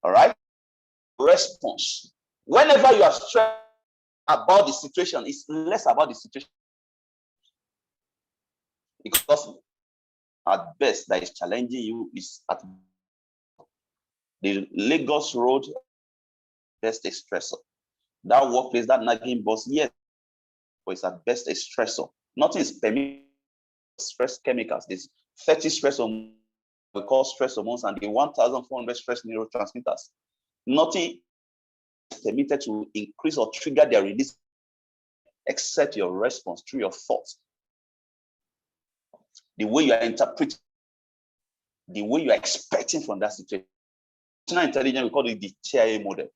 Speaker 2: All right. Response. Whenever you are stressed about the situation, it's less about the situation. Because at best, that is challenging you is at the Lagos Road best a stressor. That workplace, that nagging boss, yes, but it's at best a stressor. Nothing is permitted. Stress chemicals, this 30 stress hormones, we call stress hormones, and the 1,400 stress neurotransmitters. Nothing is permitted to increase or trigger their release except your response through your thoughts. The way you are interpreting, the way you are expecting from that situation. Intelligence, we call it the TIA model.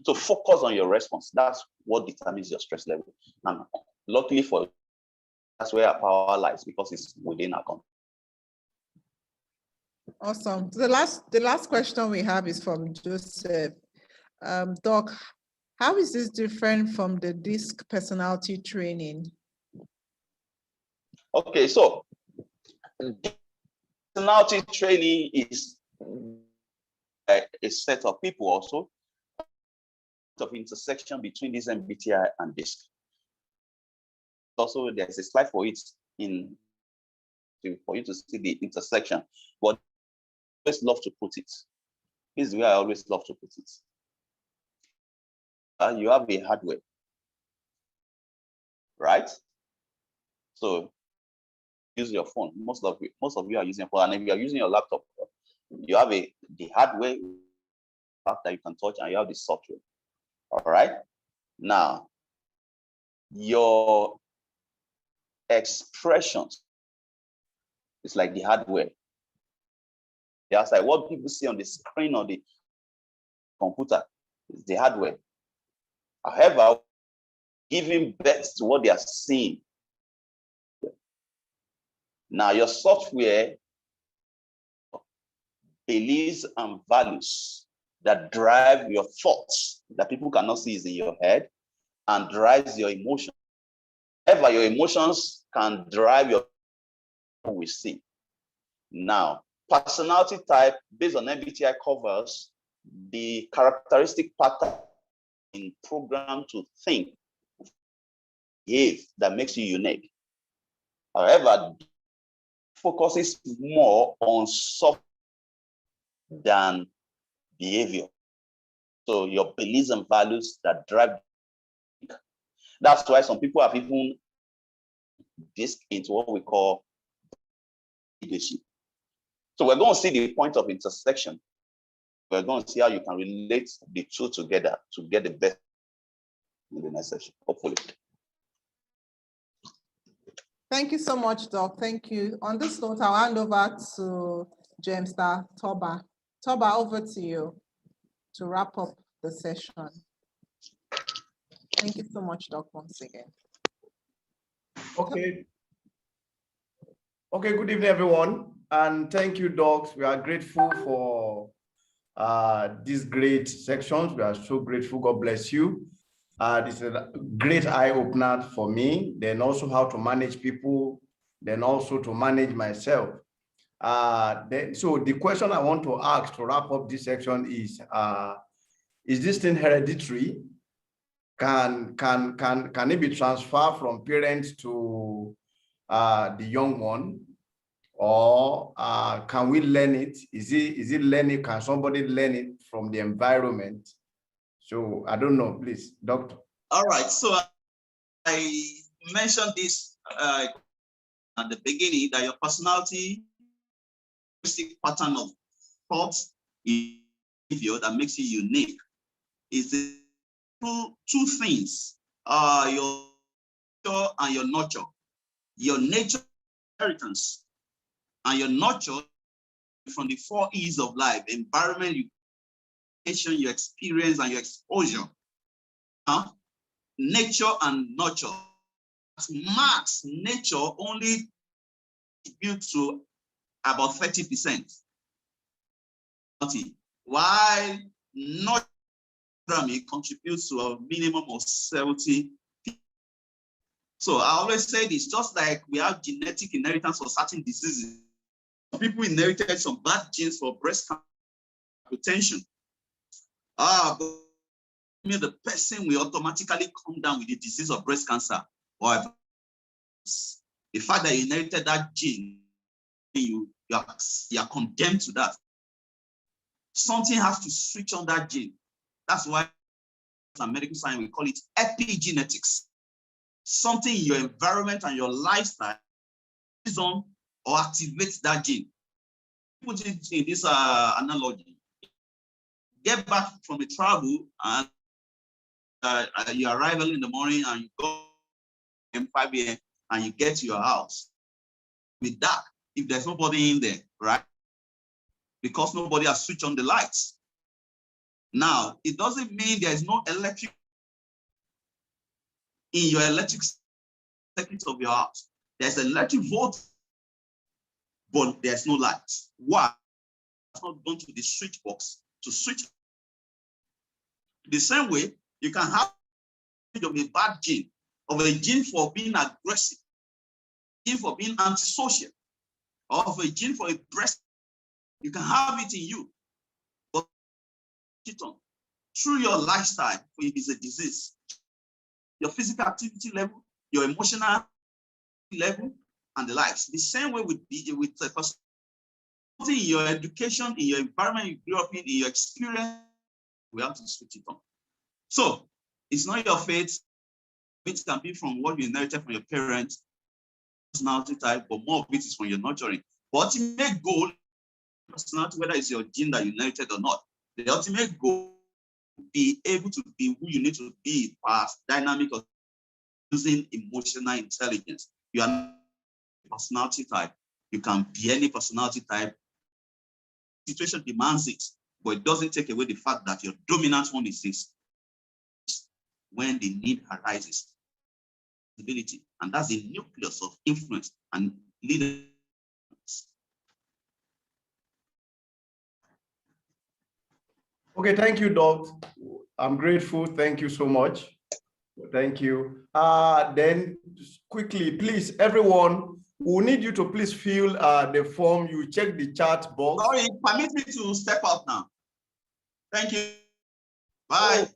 Speaker 2: So focus on your response. That's what determines your stress level. And luckily for you, that's where our power lies because it's within our control.
Speaker 1: Awesome. The last question we have is from Joseph. Doc, how is this different from the DISC personality training?
Speaker 2: Okay, so personality training is a set of people also of intersection between this MBTI and DISC. Also, there's a slide for it for you to see the intersection. But I always love to put it. This is where I always love to put it. You have a hardware, right? So use your phone. Most of you are using a phone, and if you are using your laptop, you have the hardware that you can touch, and you have the software. All right. Now, your expressions is like the hardware. That's like what people see on the screen or the computer is the hardware. However, giving birth to what they are seeing. Now, your software beliefs and values that drive your thoughts that people cannot see is in your head and drives your emotions. However, your emotions can drive your we see. Now, personality type based on MBTI covers the characteristic pattern in program to think, behave that makes you unique. However, focuses more on soft than behavior. So your beliefs and values that drive. That's why some people have even this into what we call leadership. So we're going to see the point of intersection. We're going to see how you can relate the two together to get the best in the next session, hopefully.
Speaker 1: Thank you so much, Doc. Thank you. On this note, I'll hand over to Jamestar Toba. Toba, over to you to wrap up the session. Thank you so much, Doc, once again.
Speaker 9: Okay. Okay, good evening, everyone. And thank you, Docs. We are grateful for these great sections. We are so grateful. God bless you. This is a great eye-opener for me, then also how to manage people, then also to manage myself. So the question I want to ask to wrap up this section is this thing hereditary? Can it be transferred from parents to the young one? Or can we learn it? Is it learning? Can somebody learn it from the environment? So I don't know, please, Doctor.
Speaker 10: All right, so I mentioned this at the beginning, that your personality pattern of thoughts behavior that makes you unique is two things, your nature and your nurture. Your nature inheritance and your nurture from the 4 E's of life: environment, education, your experience, and your exposure. Nature and nurture. Max, nature only contributes to about 30%. while not programming contributes to a minimum of 70. So I always say this, just like we have genetic inheritance for certain diseases, people inherited some bad genes for breast cancer, hypertension. But the person will automatically come down with the disease of breast cancer. Or the fact that you inherited that gene, you are condemned to that. Something has to switch on that gene. That's why in medical science we call it epigenetics. Something in your environment and your lifestyle is on or activates that gene. Put it in this analogy. Get back from a travel and you arrive early in the morning and you go at 5 a.m. and you get to your house. With dark, if there's nobody in there, right? Because nobody has switched on the lights. Now, it doesn't mean there's no electric in your electric circuit of your house. There's electric volt, but there's no light. Why? It's not gone to the switch box to switch. The same way, you can have a bad gene, of a gene for being aggressive, gene for being antisocial, or of a gene for a breast. You can have it in you, but through your lifestyle, if it's a disease, your physical activity level, your emotional level, and the likes. The same way with a person, in your education, in your environment you grew up in your experience, we have to switch it on. So it's not your fate. It can be from what you inherited from your parents, personality type, but more of it is from your nurturing. But ultimate goal, personality, whether it's your gene that you inherited or not, the ultimate goal be able to be who you need to be past dynamic of using emotional intelligence. You are not a personality type. You can be any personality type. Situation demands it, but it doesn't take away the fact that your dominant one is this. When the need arises, ability, and that's the nucleus of influence and leadership.
Speaker 9: Okay, thank you, Doc. I'm grateful. Thank you so much. Thank you. Then quickly, please, everyone, we need you to please fill the form. You check the chat box.
Speaker 10: Sorry, permit me to step out now. Thank you. Bye.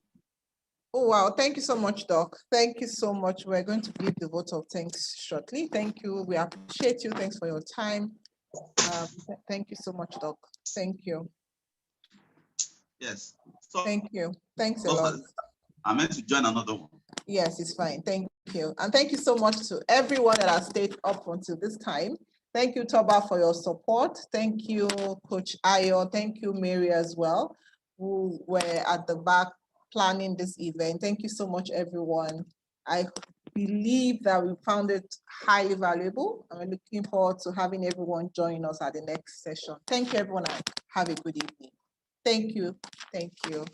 Speaker 1: Oh, wow. Thank you so much, Doc. Thank you so much. We're going to give the vote of thanks shortly. Thank you. We appreciate you. Thanks for your time. Thank you so much, Doc. Thank you.
Speaker 10: Yes. So,
Speaker 1: thank you. Thanks a lot.
Speaker 10: I meant to join another one.
Speaker 1: Yes, it's fine. Thank you. And thank you so much to everyone that has stayed up until this time. Thank you, Toba, for your support. Thank you, Coach Ayo. Thank you, Mary, as well, who were at the back planning this event. Thank you so much, everyone. I believe that we found it highly valuable. I'm looking forward to having everyone join us at the next session. Thank you, everyone, and have a good evening. Thank you. Thank you.